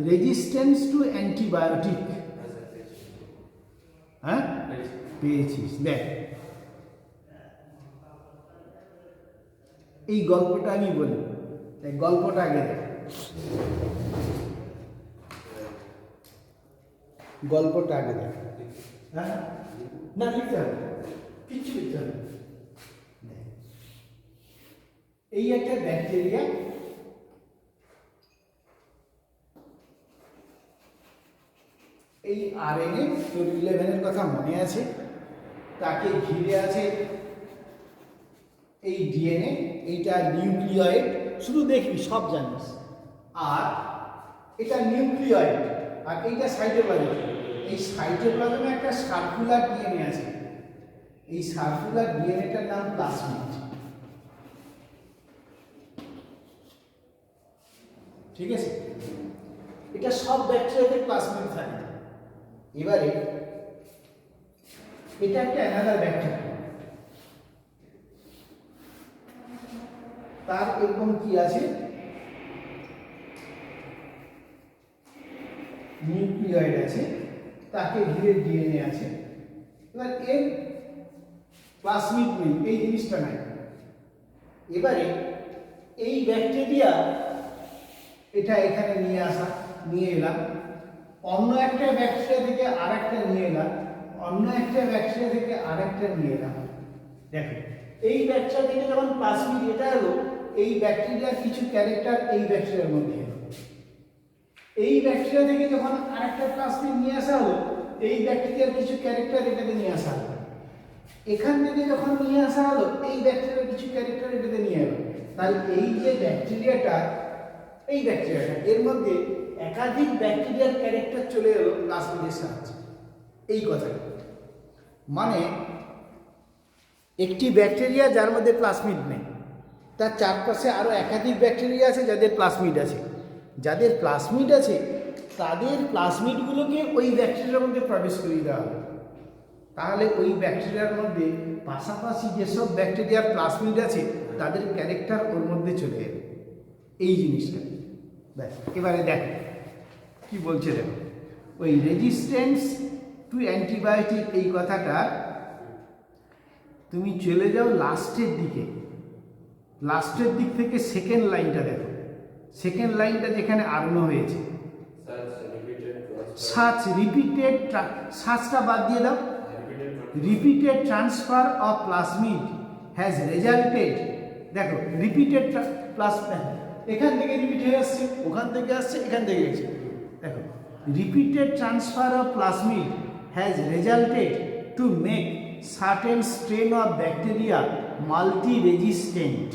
রেজিস্ট্যান্স টু অ্যান্টিবায়োটিক। হ্যাঁ পেয়েছিস, দেখ এই গল্পটা আমি বলি, গল্পটা আগে দেখ, গল্পটা আগে দেখ। হ্যাঁ না লিখতে হবে, কিচ্ছু লিখতে হবে। এই একটা ব্যাকটেরিয়া, এই আরএনএ তোর 11-এর কথা মনে আছে, তাকে ঘিরে আছে এই ডিএনএ, এইটা নিউক্লিয়েড, শুধু দেখবি সব জানিস। আর এটা নিউক্লিয়েড আর এইটা সাইটোপ্লাজম। এই সাইটোপ্লাজমে একটা সার্কুলার ডিএনএ আছে, এই সার্কুলার ডিএনএটার নাম প্লাজমিড, ঠিক আছে। এটা সব ব্যাকটেরিয়াতে প্লাজমিড থাকে। এবারে এটা একটা অ্যানাদার ব্যাকটেরিয়া, তার এরকম কি আছে, নিউক্লিয়েড আছে, তাকে ঘিরে ডিএনএ আছে। এবার এর প্লাজমিড নেই, এই জিনিসটা নাই। এবারে এই ব্যাকটেরিয়া এটা এখানে নিয়ে এলাম, অন্য একটা ব্যাকটেরিয়া থেকে আরেকটা নিয়ে এলাম, অন্য একটা ব্যাকটেরিয়া থেকে আরেকটা নিয়ে এলাম। দেখো এই ব্যাকটেরিয়া থেকে যখন প্লাজমিড এটা হলো, এই ব্যাকটেরিয়ার কিছু ক্যারেক্টার এই ব্যাকটেরিয়ার মধ্যে এলো। এই ব্যাকটেরিয়া থেকে যখন আরেকটা প্লাজমিড নিয়ে আসা হলো, এই ব্যাকটেরিয়ার কিছু ক্যারেক্টার এটাতে নিয়ে আসা হলো। এখান থেকে যখন নিয়ে আসা হলো, এই ব্যাকটেরিয়ার কিছু ক্যারেক্টার এটাতে নিয়ে এলো। তাহলে এই যে ব্যাকটেরিয়াটা, এই ব্যাকটেরিয়াটা এর মধ্যে একাধিক ব্যাকটেরিয়ার ক্যারেক্টার চলে এলো প্লাজমিডের সাহায্যে। এই কথাটা মানে একটি ব্যাকটেরিয়া যার মধ্যে প্লাজমিড নেই, তার চারপাশে আরও একাধিক ব্যাকটেরিয়া আছে যাদের প্লাজমিড আছে। যাদের প্লাজমিড আছে তাদের প্লাজমিডগুলোকে ওই ব্যাকটেরিয়ার মধ্যে প্রবেশ করিয়ে দেওয়া হবে। তাহলে ওই ব্যাকটেরিয়ার মধ্যে পাশাপাশি যেসব ব্যাকটেরিয়ার প্লাজমিড আছে তাদের ক্যারেক্টার ওর মধ্যে চলে যাবে, এই জিনিসটা। ব্যাস, এবারে দেখো কি বলছে, দেখো ওই রেজিস্ট্যান্স টু অ্যান্টিবায়োটিক, এই কথাটা তুমি চলে যাও লাস্টের দিকে, লাস্টের দিক থেকে সেকেন্ড লাইনটা দেখো, সেকেন্ড লাইনটা যেখানে আর্নো হয়েছে সাচ রিপিটেড, সাচটা বাদ দিয়ে দাও, repeated transfer of plasmid has resulted, দেখো রিপিটেড এখান থেকে রিপিট হয়ে আসছে, ওখান থেকে আসছে, এখান থেকে গেছে, দেখো repeated transfer of plasmid has resulted to make certain strain of bacteria multi resistant.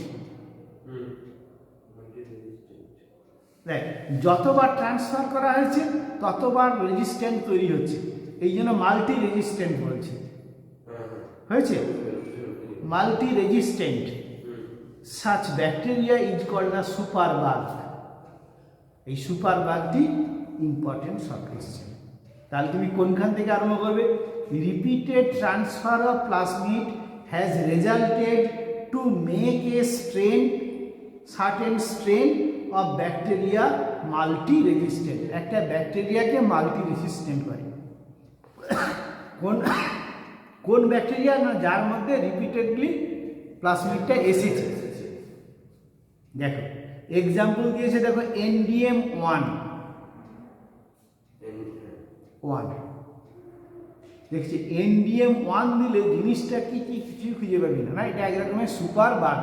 দেখ যতবার ট্রান্সফার করা হয়েছে ততবার রেজিস্ট্যান্ট তৈরি হচ্ছে, এই জন্য মাল্টি রেজিস্ট্যান্ট বলছে, হয়েছে multi resistant. Such bacteria is called the super bug, এই সুপার বাগটি ইম্পর্টেন্ট সব কোশ্চেন। তাহলে তুমি কোনখান থেকে আরম্ভ করবে, repeated transfer of plasmid has resulted to make a strain, certain strain of bacteria multi resistant, একটা ব্যাকটেরিয়াকে মাল্টি রেজিস্ট্যান্ট করে। কোন কোন ব্যাকটেরিয়া না, যার মধ্যে রিপিটেডলি প্লাজমিডটা এসেছে। দেখো এক্সাম্পল দিয়েছে, দেখো এনডিএম 1 দেখছি, এনডিএম 1 দিলে জিনিসটা কি কি কিছু খুঁজে পাবি না, এটা এক রকমের সুপার বাগ,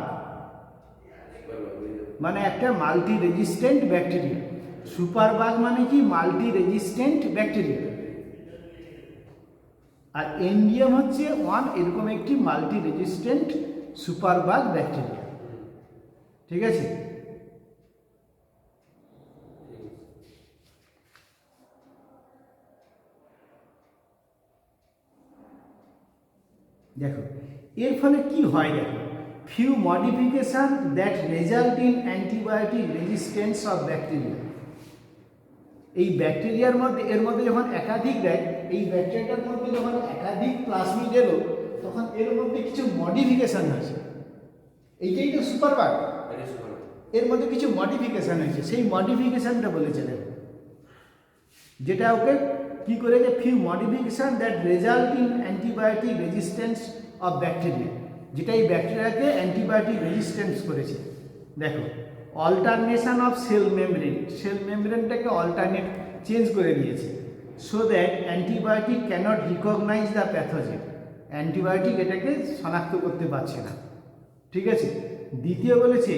মানে একটা multi resistant bacteria. Super bug মানে কি, মাল্টি রেজিস্ট্যান্ট ব্যাকটেরিয়া। আর এনডিএম হচ্ছে 1 এরকম একটি multi resistant super bug bacteria, ঠিক আছে। দেখো এর ফলে কি হয়, দেখো few modification that result in antibiotic resistance of bacteria, এই ব্যাকটেরিয়ার মধ্যে এর মধ্যে যখন একাধিক দেয়, এই ব্যাকটেরিয়ার মধ্যে যখন একাধিক প্লাজমিড এলো তখন এর মধ্যে কিছু মডিফিকেশন হয়েছে, এইটাই তো সুপার বাগ, এর মধ্যে কিছু মডিফিকেশন হয়েছে, সেই মডিফিকেশনটা বলেছে দেখো, যেটা ওকে কি করেছে, few modification that result in antibiotic resistance of bacteria, যেটা এই ব্যাকটেরিয়াকে অ্যান্টিবায়োটিক রেজিস্ট্যান্স করেছে। দেখো alternation of cell membrane, cell মেমব্রেনটাকে অল্টারনেট চেঞ্জ করে দিয়েছে, so that antibiotic cannot recognise the pathogen, antibiotic এটাকে শনাক্ত করতে পারছে না, ঠিক আছে। দ্বিতীয় বলেছে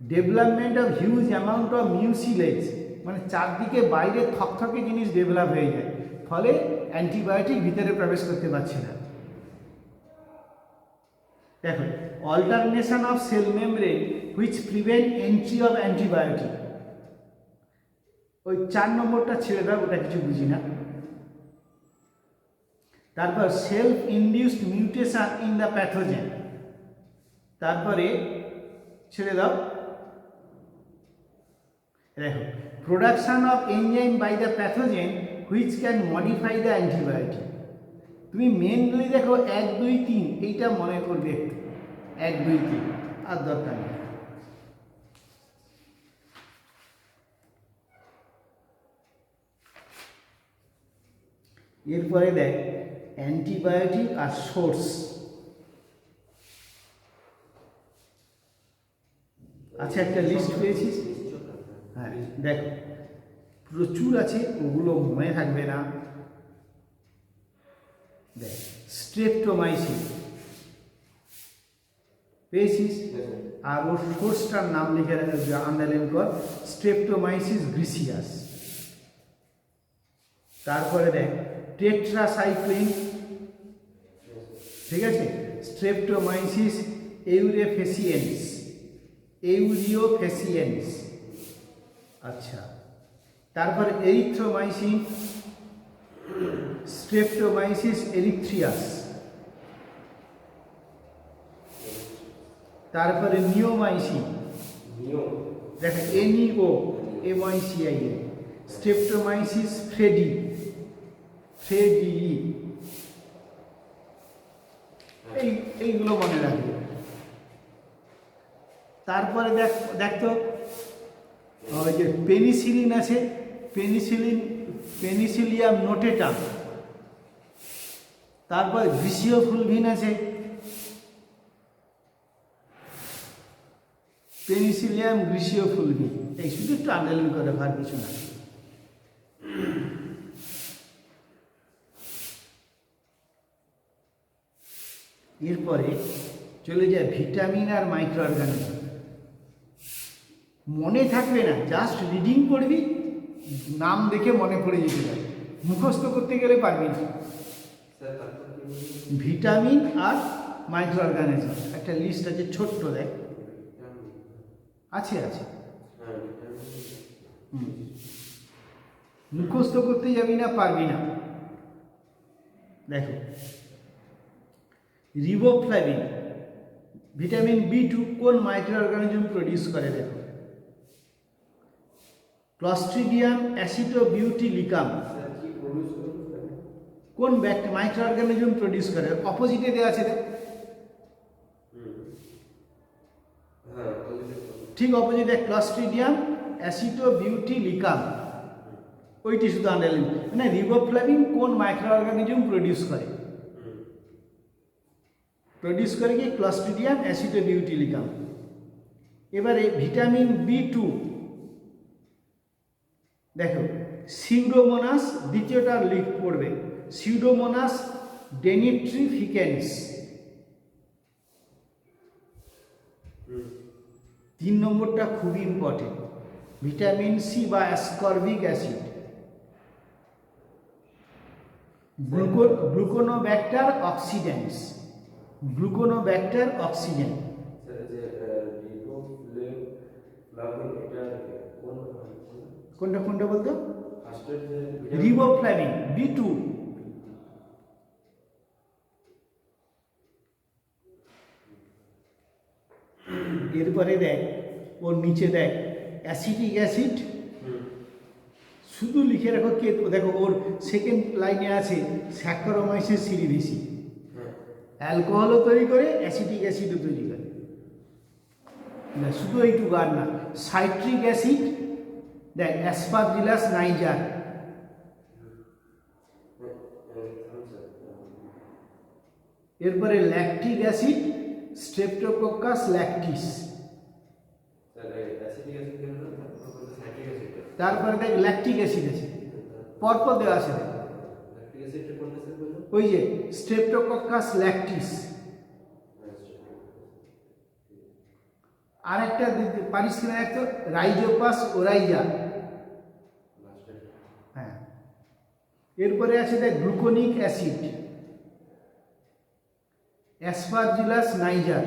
development of huge amount of mucilage, মানে চারদিকে বাইরে থকথকে জিনিস ডেভেলপ হয়ে যায়, ফলে অ্যান্টিবায়োটিক ভিতরে প্রবেশ করতে পারছে না। দেখো alternation of cell membrane which prevent entry of antibiotic, ওই 4 নম্বরটা ছেড়ে দাও, ওটা কিছু বুঝি না। তারপর self induced mutation in the pathogen, তারপরে ছেড়ে দাও। দেখো production of enzyme by the pathogen which can modify the antibiotic, তুমি মেনলি দেখো 1, 2, 3 এইটা মনে করবে একটু, 1, 2, 3 আর দরকার নেই। এরপরে দেখ অ্যান্টিবায়োটিক আর সোর্স, আচ্ছা একটা লিস্ট পেয়েছিস, হ্যাঁ দেখো প্রচুর আছে, ওগুলো মনে থাকবে না। দেখ স্ট্রেপ্টোমাইসিন পেয়েছিস, আর ওর সোর্সটার নাম লিখে আন্ডারলাইন কর, স্ট্রেপ্টোমাইসিস গ্রিসিয়াস। তারপরে দেখ টেট্রাসাইক্লিন, ঠিক আছে, স্ট্রেপ্টোমাইসিস ইউরিওফেসিয়েন্স, ইউরিওফেসিয়েন্স, আচ্ছা। তারপর এরিথ্রোমাইসিন, স্ট্রেপ্টোমাইসিস এরিথ্রিয়াস। তারপরে নিওমাইসিন, দেখো NEO MICIN, স্ট্রেপ্টোমাইসিস ফ্রেডি, এইগুলো মনে রাখবে। তারপরে দেখতো ওই যে পেনিসিলিন আছে, পেনিসিলিয়াম নোটেটাম, তারপর গ্রীসীয় ফুলভিন আছে, পেনিসিলিয়াম গ্রীসীয় ফুলভিন। এই শুধু একটু আন্ডারলাইন করে রাখার কিছু না। এরপরে চলে যায় ভিটামিন আর মাইক্রো অর্গানিজম। মনে থাকবে না, জাস্ট রিডিং করবি, নাম দেখে মনে পড়ে যেতে পারে, মুখস্থ করতে গেলে পারবি না। ভিটামিন আর মাইক্রো অর্গানিজম একটা লিস্ট আছে, ছোট্ট দেখ আছে আছে। মুখস্থ করতে যাবি না, পারবি না। দেখো, রিবোফ্লাভিন ভিটামিন B2 কোন মাইক্রো অর্গানিজম প্রডিউস করে? দেখো, ক্লস্ট্রিডিয়াম অ্যাসিডোবিউটিলিকাম কোন মাইক্রো অর্গানিজম প্রডিউস করে? অপোজিটে দেওয়া আছে, ঠিক অপোজিটে ক্লস্ট্রিডিয়াম অ্যাসিডোবিউটিলিকাম, ওইটি শুধু আন্ডারলাইন। মানে রিবোফ্লাভিন কোন মাইক্রো অর্গানিজম প্রডিউস করে? প্রডিউস করে কি? ক্লস্ট্রিডিয়াম অ্যাসিডোবিউটিলিকাম। এবারে ভিটামিন B2 দেখো, সিউডোমোনাস, দ্বিতীয়টা লিখ পড়বে, সিউডোমোনাস ডেনিট্রিফিকেন্স। 3 নম্বরটা খুবই ইম্পর্টেন্ট, ভিটামিন C বা অ্যাসকর্বিক অ্যাসিড, গ্লুকোনোব্যাক্টার অক্সিডেন্স, গ্লুকোনোব্যাক্টার অক্সিডেন। কোনটা কোনটা বলতো? Riboflavin B2। এরপরে দেখ, ওর নিচে দেখ অ্যাসিটিক অ্যাসিড, শুধু লিখে রাখো কে। দেখো ওর সেকেন্ড লাইনে আছে স্যাকারোমাইসিস সিরিডিসি, অ্যালকোহলও তৈরি করে, অ্যাসিটিক অ্যাসিডও তৈরি করে। শুধু এইটুকু আর না। সাইট্রিক অ্যাসিড দেখ, অ্যাসপারজিলাস নাইজার, এরপরে ল্যাকটিক অ্যাসিড স্ট্রেপ্টোকোকাস ল্যাকটিস, তারপরে দেখ ল্যাকটিক অ্যাসিড আছে, পরপর দেওয়া আছে, ওই যে স্ট্রেপ্টোকোকাস ল্যাকটিস। আর একটা পারিস কিনা দেখতো, রাইজোপাস ওরাইজা। হ্যাঁ, এরপরে আছে দেখ গ্লুকোনিক অ্যাসিড, অ্যাসপারজিলাস নাইজার,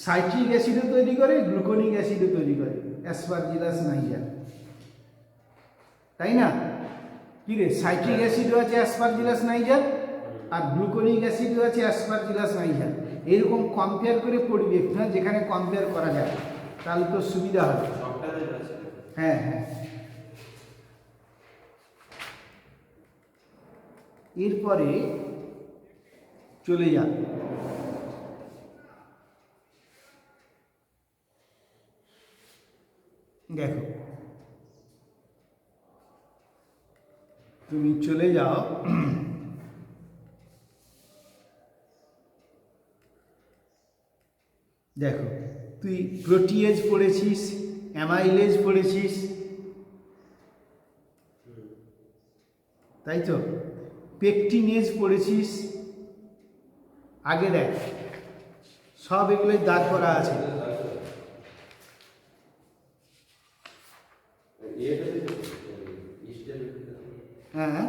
সাইট্রিক অ্যাসিডও তৈরি করে, গ্লুকোনিক অ্যাসিডও তৈরি করে, অ্যাসপারজিলাস নাইজার, তাই না? কি রে, সাইট্রিক অ্যাসিডও আছে অ্যাসপারজিলাস নাইজার, আর গ্লুকোনিক অ্যাসিডও আছে অ্যাসপারজিলাস নাইজার। এরকম কম্পেয়ার করে পড়বি একটু, না যেখানে কম্পেয়ার করা যায়, তাহলে তো সুবিধা হবে। হ্যাঁ হ্যাঁ। এরপরে চলে যা, দেখো তুমি চলে যাও, দেখো তুই প্রোটিয়েজ পড়েছিস, অ্যামাইলেজ পড়েছিস, তাই তো, পেকটিনেজ পড়েছিস। আগে দেখ, সব এগুলোই দাগ করা আছে। হ্যাঁ,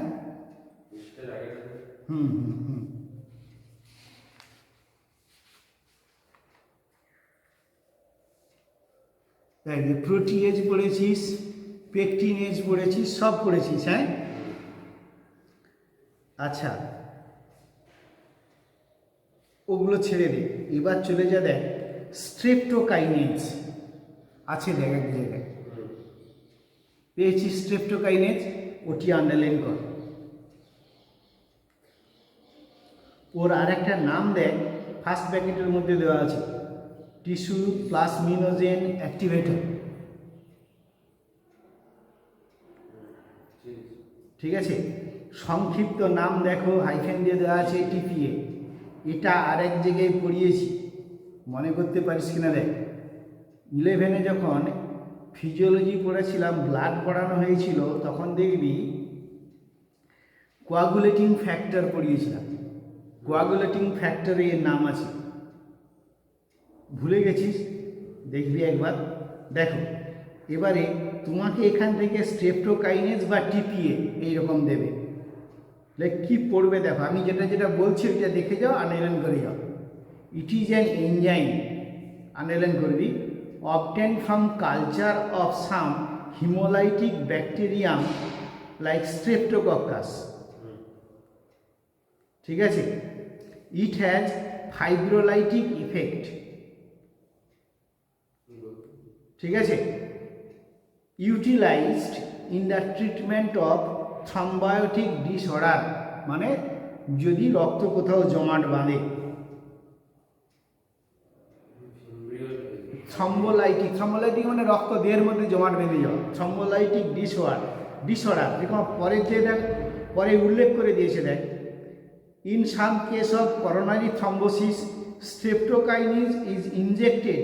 হুম হুম হুম। প্রোটিয়েজ পড়েছিস, পেকটিনেজ পড়েছিস, সব পড়েছিস। হ্যাঁ, আচ্ছা, ওগুলো ছেড়ে দে, এবার চলে যা, দেখ স্ট্রেপ্টোকাইনেজ আছে, দেখ এক জায়গায় পেয়েছিস স্ট্রেপ্টোকাইনেজ, ওটি আন্ডারলাইন কর। ওর আর একটা নাম দেখ, ফার্স্ট ব্র্যাকেটের মধ্যে দেওয়া আছে, টিস্যু প্লাজমিনোজেন অ্যাক্টিভেটর। ঠিক আছে, সংক্ষিপ্ত নাম দেখো হাইফেন দিয়ে দেওয়া আছে টিপিএ। এটা আরেক জায়গায় পড়িয়েছি, মনে করতে পারিস কিনা দেখ। 11-এ যখন ফিজিওলজি পড়েছিলাম, ব্লাড পড়ানো হয়েছিল, তখন দেখবি কোয়াগুলেটিং ফ্যাক্টর পড়িয়েছিলাম। কোয়াগুলেটিং ফ্যাক্টরে এর নাম আছে, ভুলে গেছিস? দেখবি একবার, দেখো। এবারে তোমাকে এখান থেকে স্ট্রেপ্টোকাইনেজ বা টিপিএ এইরকম দেবে, কি পড়বে দেখো। আমি যেটা যেটা বলছি ওইটা দেখে যাও, আন্ডারলাইন করে যাও। It is an enzyme, underline করবি, obtained from culture of some haemolytic bacterium like streptococcus. ঠিক আছে? It has fibrinolytic effect. ঠিক আছে? Utilised in the treatment of thrombotic disorder, মানে যদি রক্ত কোথাও জমাট বাঁধে। থ্রম্বোলাইটিক, থ্রম্বোলাইটিক মানে রক্ত দেহের মধ্যে জমাট বেঁধে যাওয়া। থ্রম্বোলাইটিক ডিসঅর্ডার দেখো পরে পরে উল্লেখ করে দিয়েছে দেখ। In some case of coronary thrombosis streptokinase is injected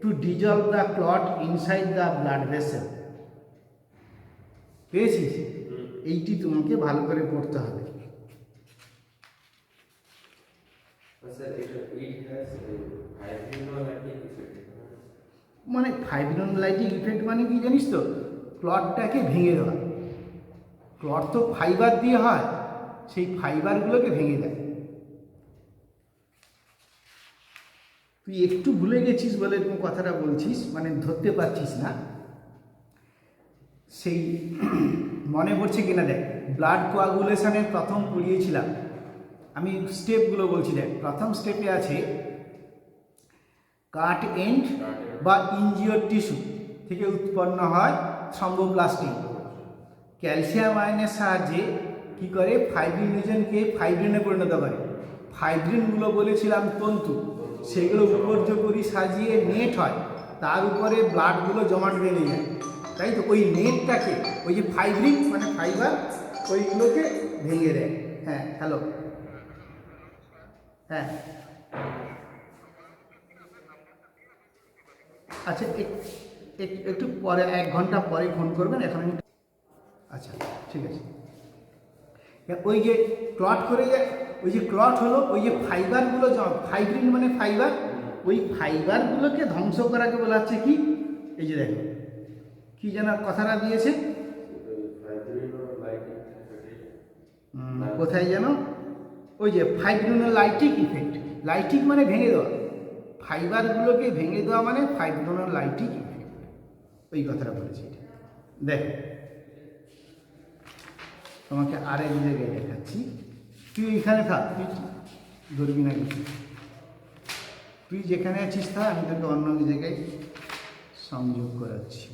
to dissolve the clot inside the blood vessel. পেয়েছিস? এইটি তোমাকে ভালো করে পড়তে হবে। মানে ফাইব্রোলাইটিক ইফেক্ট মানে কি জানিস তো? ক্লটটাকে ভেঙে দেওয়া। ক্লট তো ফাইবার দিয়ে হয়, সেই ফাইবারগুলোকে ভেঙে দেয়। তুই একটু ভুলে গেছিস বলে তুমি কথাটা বলছিস, মানে ধরতে পারছিস না। সেই মনে পড়ছে কিনা দেখ, ব্লাড কোয়াগুলেশনের প্রথম পড়িয়েছিলাম আমি, স্টেপগুলো বলছি দেখ। প্রথম স্টেপে আছে কাট এন্ড বা ইনজিওর টিস্যু থেকে উৎপন্ন হয় থ্রম্বোপ্লাস্টিন। ক্যালসিয়াম আয়নের সাহায্যে কী করে? ফাইব্রিনোজেনকে ফাইব্রিনে পরিণত করে। ফাইব্রিনগুলো বলেছিলাম তন্তু, সেগুলো উপর্যুপরি সাজিয়ে নেট হয়, তার উপরে ব্লাডগুলো জমাট বেঁধে যায়, তাই তো? ওই নেটটাকে, ওই যে ফাইব্রিন মানে ফাইবার, ওইগুলোকে ভেঙে দেয়। হ্যাঁ, হ্যালো, হ্যাঁ, আচ্ছা একটু পরে, 1 ঘন্টা পরে ফোন করবেন, এখন আমি। আচ্ছা, ঠিক আছে। ওই যে ক্লট করে যায়, ওই যে ক্লট হলো, ওই যে ফাইবারগুলো, ফাইব্রিন মানে ফাইবার, ওই ফাইবারগুলোকে ধ্বংস করাকে বলা হচ্ছে কি? এই যে দেখো, কি যেন কথাটা দিয়েছে, কোথায় যেন, ওই যে ফাইব্রোনোলাইটিক ইফেক্ট। লাইটিক মানে ভেঙে দেওয়া, ফাইবারগুলোকে ভেঙে দেওয়া মানে ফাইব্রোনোলাইটিক ইফেক্ট, ওই কথাটা বলেছি। দেখো, তোমাকে আরেক জায়গায় দেখাচ্ছি। তুই এখানে থাক, তুই ধরবি না কিছু। তুই যেখানে আছিস তা, আমি তোকে অন্য জায়গায় সংযোগ করাচ্ছি।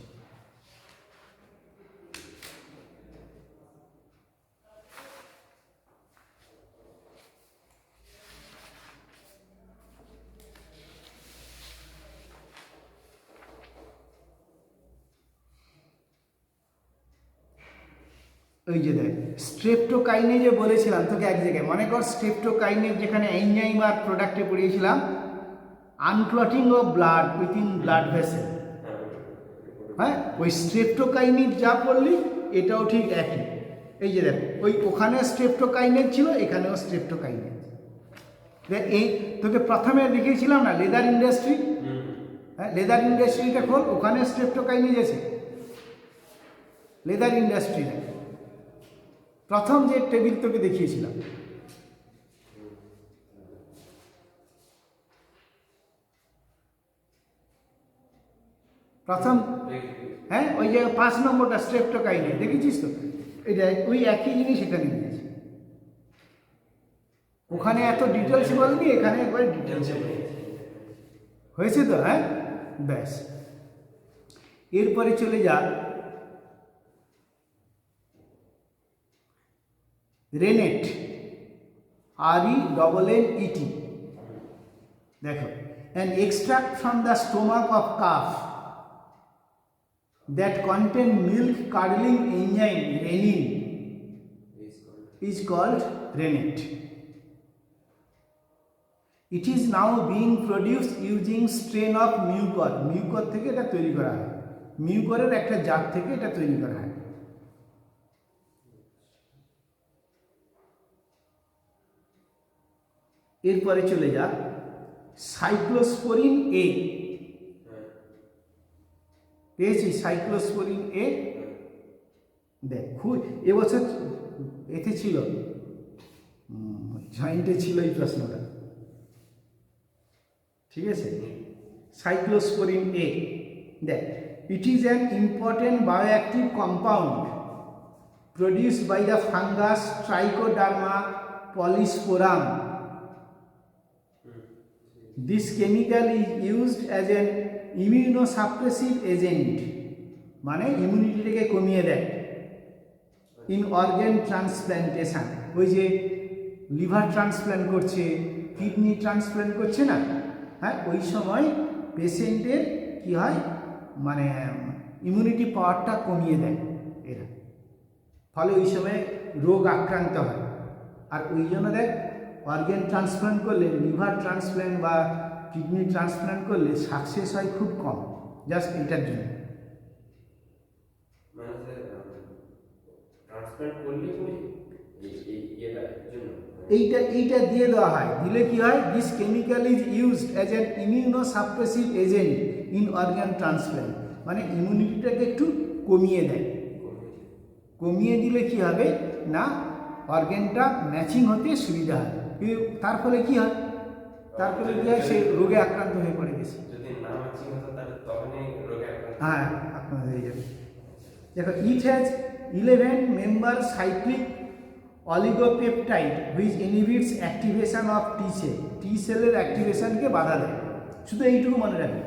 ওই যে দেখ, স্ট্রেপ্টোকাইনেজে বলেছিলাম তোকে এক জায়গায়, মনে কর স্ট্রেপ্টোকাইনেজ যেখানে এনজাইম আর প্রোডাক্টে পড়িয়েছিলাম, unclotting of blood within blood vessel. হ্যাঁ, ওই স্ট্রেপ্টোকাইনেজ যা পড়লি এটাও ঠিক একই। এই যে দেখ, ওই ওখানে স্ট্রেপ্টোকাইনেজ ছিল, এখানেও স্ট্রেপ্টোকাইনেজ। দেখ, এই তোকে প্রথমে দেখিয়েছিলাম না লেদার ইন্ডাস্ট্রি, হ্যাঁ, লেদার ইন্ডাস্ট্রিটা খোল, ওখানে স্ট্রেপ্টোকাইনেজ আছে। লেদার ইন্ডাস্ট্রি প্রথম যে টেবিল তোকে দেখিয়েছিলাম, প্রথম, হ্যাঁ, ওই যে 5 নম্বরটা স্ট্রেপ্টোকাইনেজ দেখেছিস তো? এটা ওই একই জিনিস এখানে নিয়েছে। ওখানে এত ডিটেলস বলবি, এখানে একবার ডিটেলস হয়েছে তো? হ্যাঁ, ব্যাস। এরপরে চলে যা রেনেট, RENNET। দেখো, an extract from the stomach of calf that contain milk curdling enzyme renin is called rennet. It is now being produced using strain of mucor. Mucor থেকে এটা তৈরি করা হয়, মিউকরের একটা জাত থেকে এটা তৈরি করা হয়। এরপরে চলে যা সাইক্লোস্পোরিন এ। পেয়েছি সাইক্লোস্পোরিন এ। দেখ এবছর এতে ছিল, জয়েন্টে ছিল এই প্রশ্নটা, ঠিক আছে। সাইক্লোস্পোরিন এ, দেখ, ইট is an important bioactive compound produced by the fungus Trichoderma polysporum. This chemical is used as an immunosuppressive agent, মানে ইমিউনিটিটাকে কমিয়ে দেয়। ইন অর্গান ট্রান্সপ্ল্যান্টেশন, ওই যে লিভার ট্রান্সপ্ল্যান্ট করছে, কিডনি ট্রান্সপ্ল্যান্ট করছে না, হ্যাঁ, ওই সময় পেশেন্টের কি হয়, মানে ইমিউনিটি পাওয়ারটা কমিয়ে দেয় এরা, ফলে ওই সময় রোগ আক্রান্ত হয়। আর ওই জন্য দেখ, অর্গান ট্রান্সপ্ল্যান্ট করলে, লিভার ট্রান্সপ্ল্যান্ট বা কিডনি ট্রান্সপ্ল্যান্ট করলে সাকসেস হয় খুব কম, জাস্ট এটার জন্য। এইটা দিয়ে দেওয়া হয়, দিলে কি হয়, this chemical is used as an immunosuppressive agent in organ transplant, মানে ইমিউনিটিটাকে একটু কমিয়ে দেয়। কমিয়ে দিলে কি হবে না, অর্গানটা ম্যাচিং হতে সুবিধা হয়। তার ফলে কি হয়, তার ফলে কি হয়, সে রোগে আক্রান্ত হয়ে পড়ে বেশি। হ্যাঁ, আক্রান্ত হয়ে যাবে। দেখো, it has 11 member cyclic oligopeptide which inhibits activation of T cell. T সেলের অ্যাক্টিভেশনকে বাধা দেয়, শুধু এইটুকু মনে রাখবে।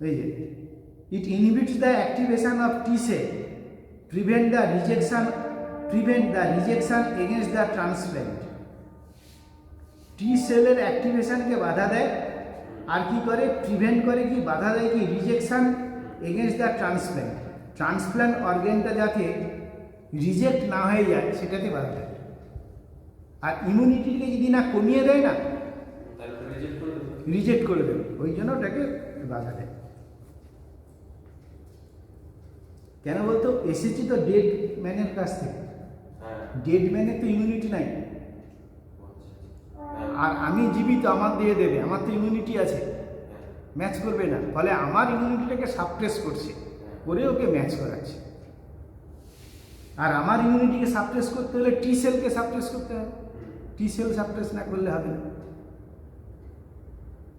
এই যে, it inhibits the activation of T cell, prevent the rejection against the transplant. T সেলের অ্যাক্টিভেশনকে বাধা দেয়, আর কি করে, প্রিভেন্ট করে, কি বাধা দেয়, কি rejection against the transplant. Transplant অর্গানটা যাতে রিজেক্ট না হয়ে যায় সেটাতে বাধা দেয়। আর ইমিউনিটিকে যদি না কমিয়ে দেয় না, রিজেক্ট করে দেবে, ওই জন্য ওটাকে বাধা দেয়। কেন বলতো, এসেছি তো ডেড ম্যানের কাছ থেকে, ডেড ম্যানের তো ইমিউনিটি নাই, আর আমি জীবিত, আমার দিয়ে দেবে, আমার তো ইমিউনিটি আছে, ম্যাচ করবে না, ফলে আমার ইমিউনিটিটাকে সাপ্রেস করছে, করে ওকে ম্যাচ করাচ্ছে। আর আমার ইমিউনিটিকে সাপ্রেস করতে হলে টি সেলকে সাপ্রেস করতে হবে, টি সেল সাপ্রেস না করলে হবে না।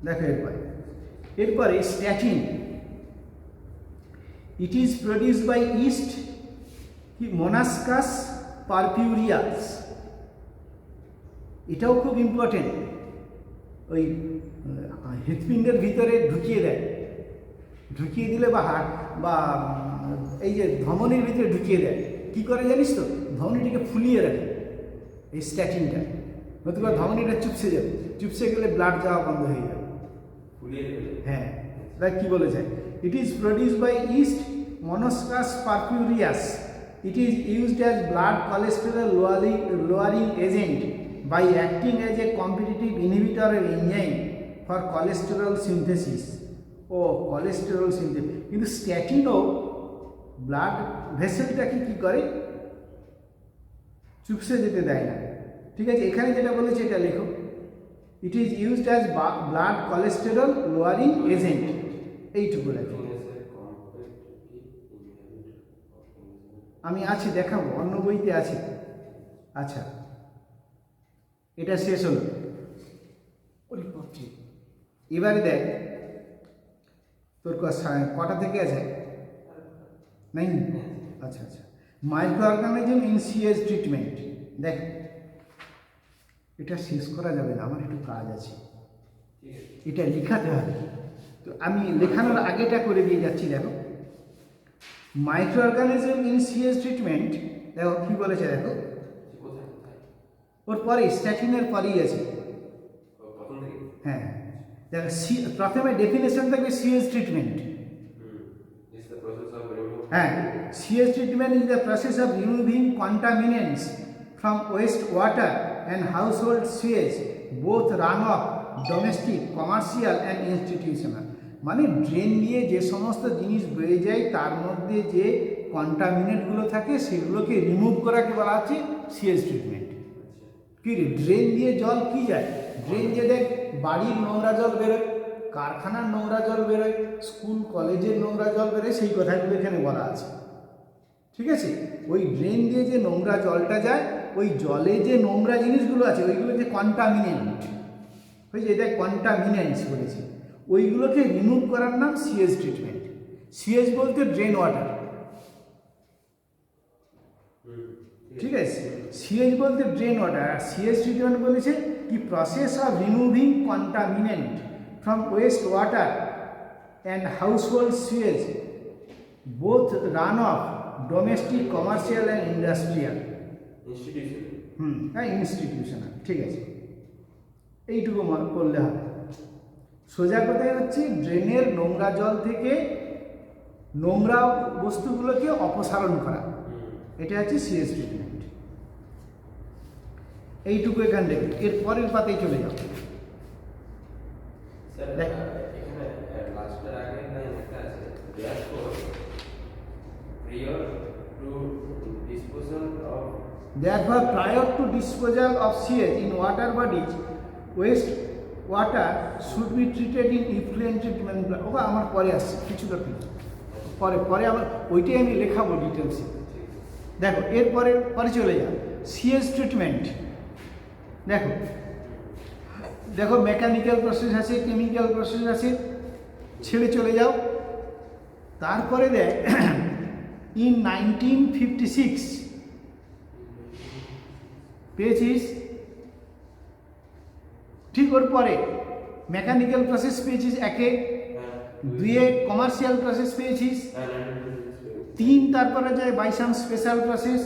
দেখো এরপরে statin. It is produced by yeast Monascus purpureus. এটাও খুব ইম্পর্টেন্ট, ওই হৃৎপিণ্ডের ভিতরে ঢুকিয়ে দেয়, ঢুকিয়ে দিলে বা এই যে ধমনির ভিতরে ঢুকিয়ে দেয়, কি করে জানিস তো, ধমনিটিকে ফুলিয়ে রাখে এই স্ট্যাটিনটা, নতুবা ধমনিটা চুপসে যাবে, চুপসে গেলে ব্লাড যাওয়া বন্ধ হয়ে যাবে। হ্যাঁ, দেখ কি বলেছে, it is produced by yeast Monascus purpureus. It is used as blood cholesterol lowering agent by acting as a competitive inhibitor of enzyme for cholesterol synthesis. cholesterol synthesis, কিন্তু স্ট্যাটিনও ব্লাড ভেসেলটাকে কি করে, চুপসে যেতে দেয় না। ঠিক আছে, এখানে যেটা বলেছে এটা লেখো, it is used as blood cholesterol lowering agent, এইটুকু লেখো। আমি আছি, দেখাবো, অন্য বইতে আছে। আচ্ছা, এটা শেষ হলো। এবারে দেখ, তোর কটা থেকে আছে, নাই? আচ্ছা আচ্ছা, micro organism in CS treatment. দেখ, এটা শেষ করা যাবে না, আমার একটু কাজ আছে, এটা লেখাতে হবে। তো আমি লেখানোর আগেটা করে দিয়ে যাচ্ছি। দেখো, micro organism in CS treatment, দেখো কি বলেছে, দেখো ওর পরে স্ট্যাটিনের পরেই আছে। হ্যাঁ, দেখো প্রথমে ডেফিনেশন থাকবে সিএস ট্রিটমেন্ট, হ্যাঁ, sewage treatment is the process of removing contaminants from wastewater and household sewage, both runoff, domestic, commercial and institutional. মানে ড্রেন দিয়ে যে সমস্ত জিনিস বেড়ে যায় তার মধ্যে যে কন্টামিনেন্টগুলো থাকে সেগুলোকে রিমুভ করাকে বলা হচ্ছে সিএস ট্রিটমেন্ট। কি রে, ড্রেন দিয়ে জল কি যায়? ড্রেন দিয়ে দেখ বাড়ির নোংরা জল বেরোয়, কারখানার নোংরা জল বেরোয়, স্কুল কলেজের নোংরা জল বেরোয়, সেই কথাগুলো এখানে বলা আছে। ঠিক আছে, ওই ড্রেন দিয়ে যে নোংরা জলটা যায়, ওই জলে যে নোংরা জিনিসগুলো আছে ওইগুলো যে কন্টামিনেন্ট হয়েছে, এটা কন্টামিনেন্টস বলেছে, ওইগুলোকে রিমুভ করার নাম সিএস ট্রিটমেন্ট। সিএস বলতে ড্রেন ওয়াটার, ঠিক আছে, সিএস বলতে ড্রেন ওয়াটার। আর সিএস ট্রিটমেন্ট বলেছে কি process of removing contaminant from West water and household sewage, both run of, domestic, commercial and industrial. হ্যাঁ, ইনস্টিটিউশনাল। ঠিক আছে, এইটুকু করলে হবে। সোজা কথায় হচ্ছে ড্রেনের নোংরা জল থেকে নোংরা বস্তুগুলোকে অপসারণ করা, এটা হচ্ছে সিএস ট্রিটমেন্ট। এইটুকু এখান থেকে এর পরের পাতেই চলে যাও। Therefore, prior to disposal of sewage in water bodies, waste water should be treated in effluent treatment plant. ওটা আমার পরে আসছে, কিছুটা পরে পরে আবার ওইটাই আমি লেখাবো ডিটেলসে। দেখো এরপরে পরে চলে যাও সিএস ট্রিটমেন্ট। দেখো দেখো মেকানিক্যাল প্রসেস আছে, কেমিক্যাল প্রসেস আছে, ছেড়ে চলে যাও। তারপরে দেখ ইন 1956 পেয়েছিস, ঠিক ওর পরে মেকানিক্যাল প্রসেস পেয়েছিস একে, দুয়ে কমার্শিয়াল প্রসেস পেয়েছিস, তিন তারপরে যায় বাই সাম স্পেশাল প্রসেস,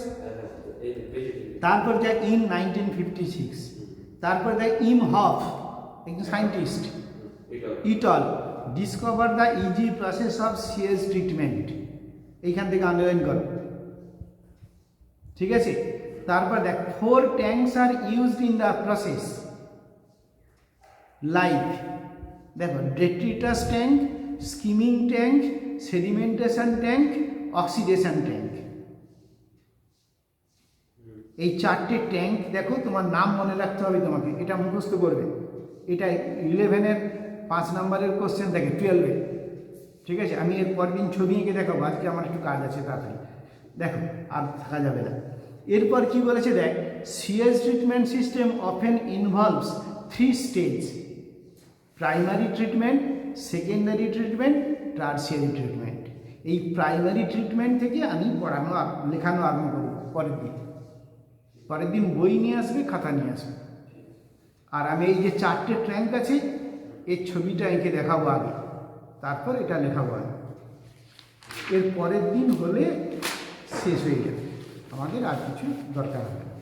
তারপর যায় ইন 1956, তারপর যায় ইম হফ, একজন সায়েন্টিস্ট, ইটল discover the easy process of সিএস ট্রিটমেন্ট। এইখান থেকে আন্ডারলাইন করো, ঠিক আছে। তারপর দেখ 4 tanks are used in the process, like দেখো detritus tank, skimming tank, sedimentation tank, oxidation tank. এই 4টে ট্যাঙ্ক দেখো, তোমার নাম মনে রাখতে হবে তোমাকে, এটা মুখস্থ করবে। এটা 11-এর 5 নম্বরের কোশ্চেন দেখে 12-এ, ঠিক আছে। আমি এর পর দিন ছবি এঁকে দেখাবো, আজকে আমার একটু কাজ আছে তাড়াতাড়ি, দেখো আর থাকা যাবে না। এরপর কি বলেছে দেখ, CS treatment system often involves 3 stage: primary treatment, secondary treatment, tertiary treatment. এই প্রাইমারি ট্রিটমেন্ট থেকে আমি পড়ানো লেখানো আরম্ভ করব পরের দিন বই নিয়ে আসবে, খাতা নিয়ে আসবে। আর আমি এই যে 4টে ট্যাঙ্ক আছে এর ছবিটা এঁকে দেখাবো আগে, তারপর এটা লেখাবো আমি। এর পরের দিন হলে শেষ হয়ে যাবে, আমাদের আর কিছু দরকার হবে না।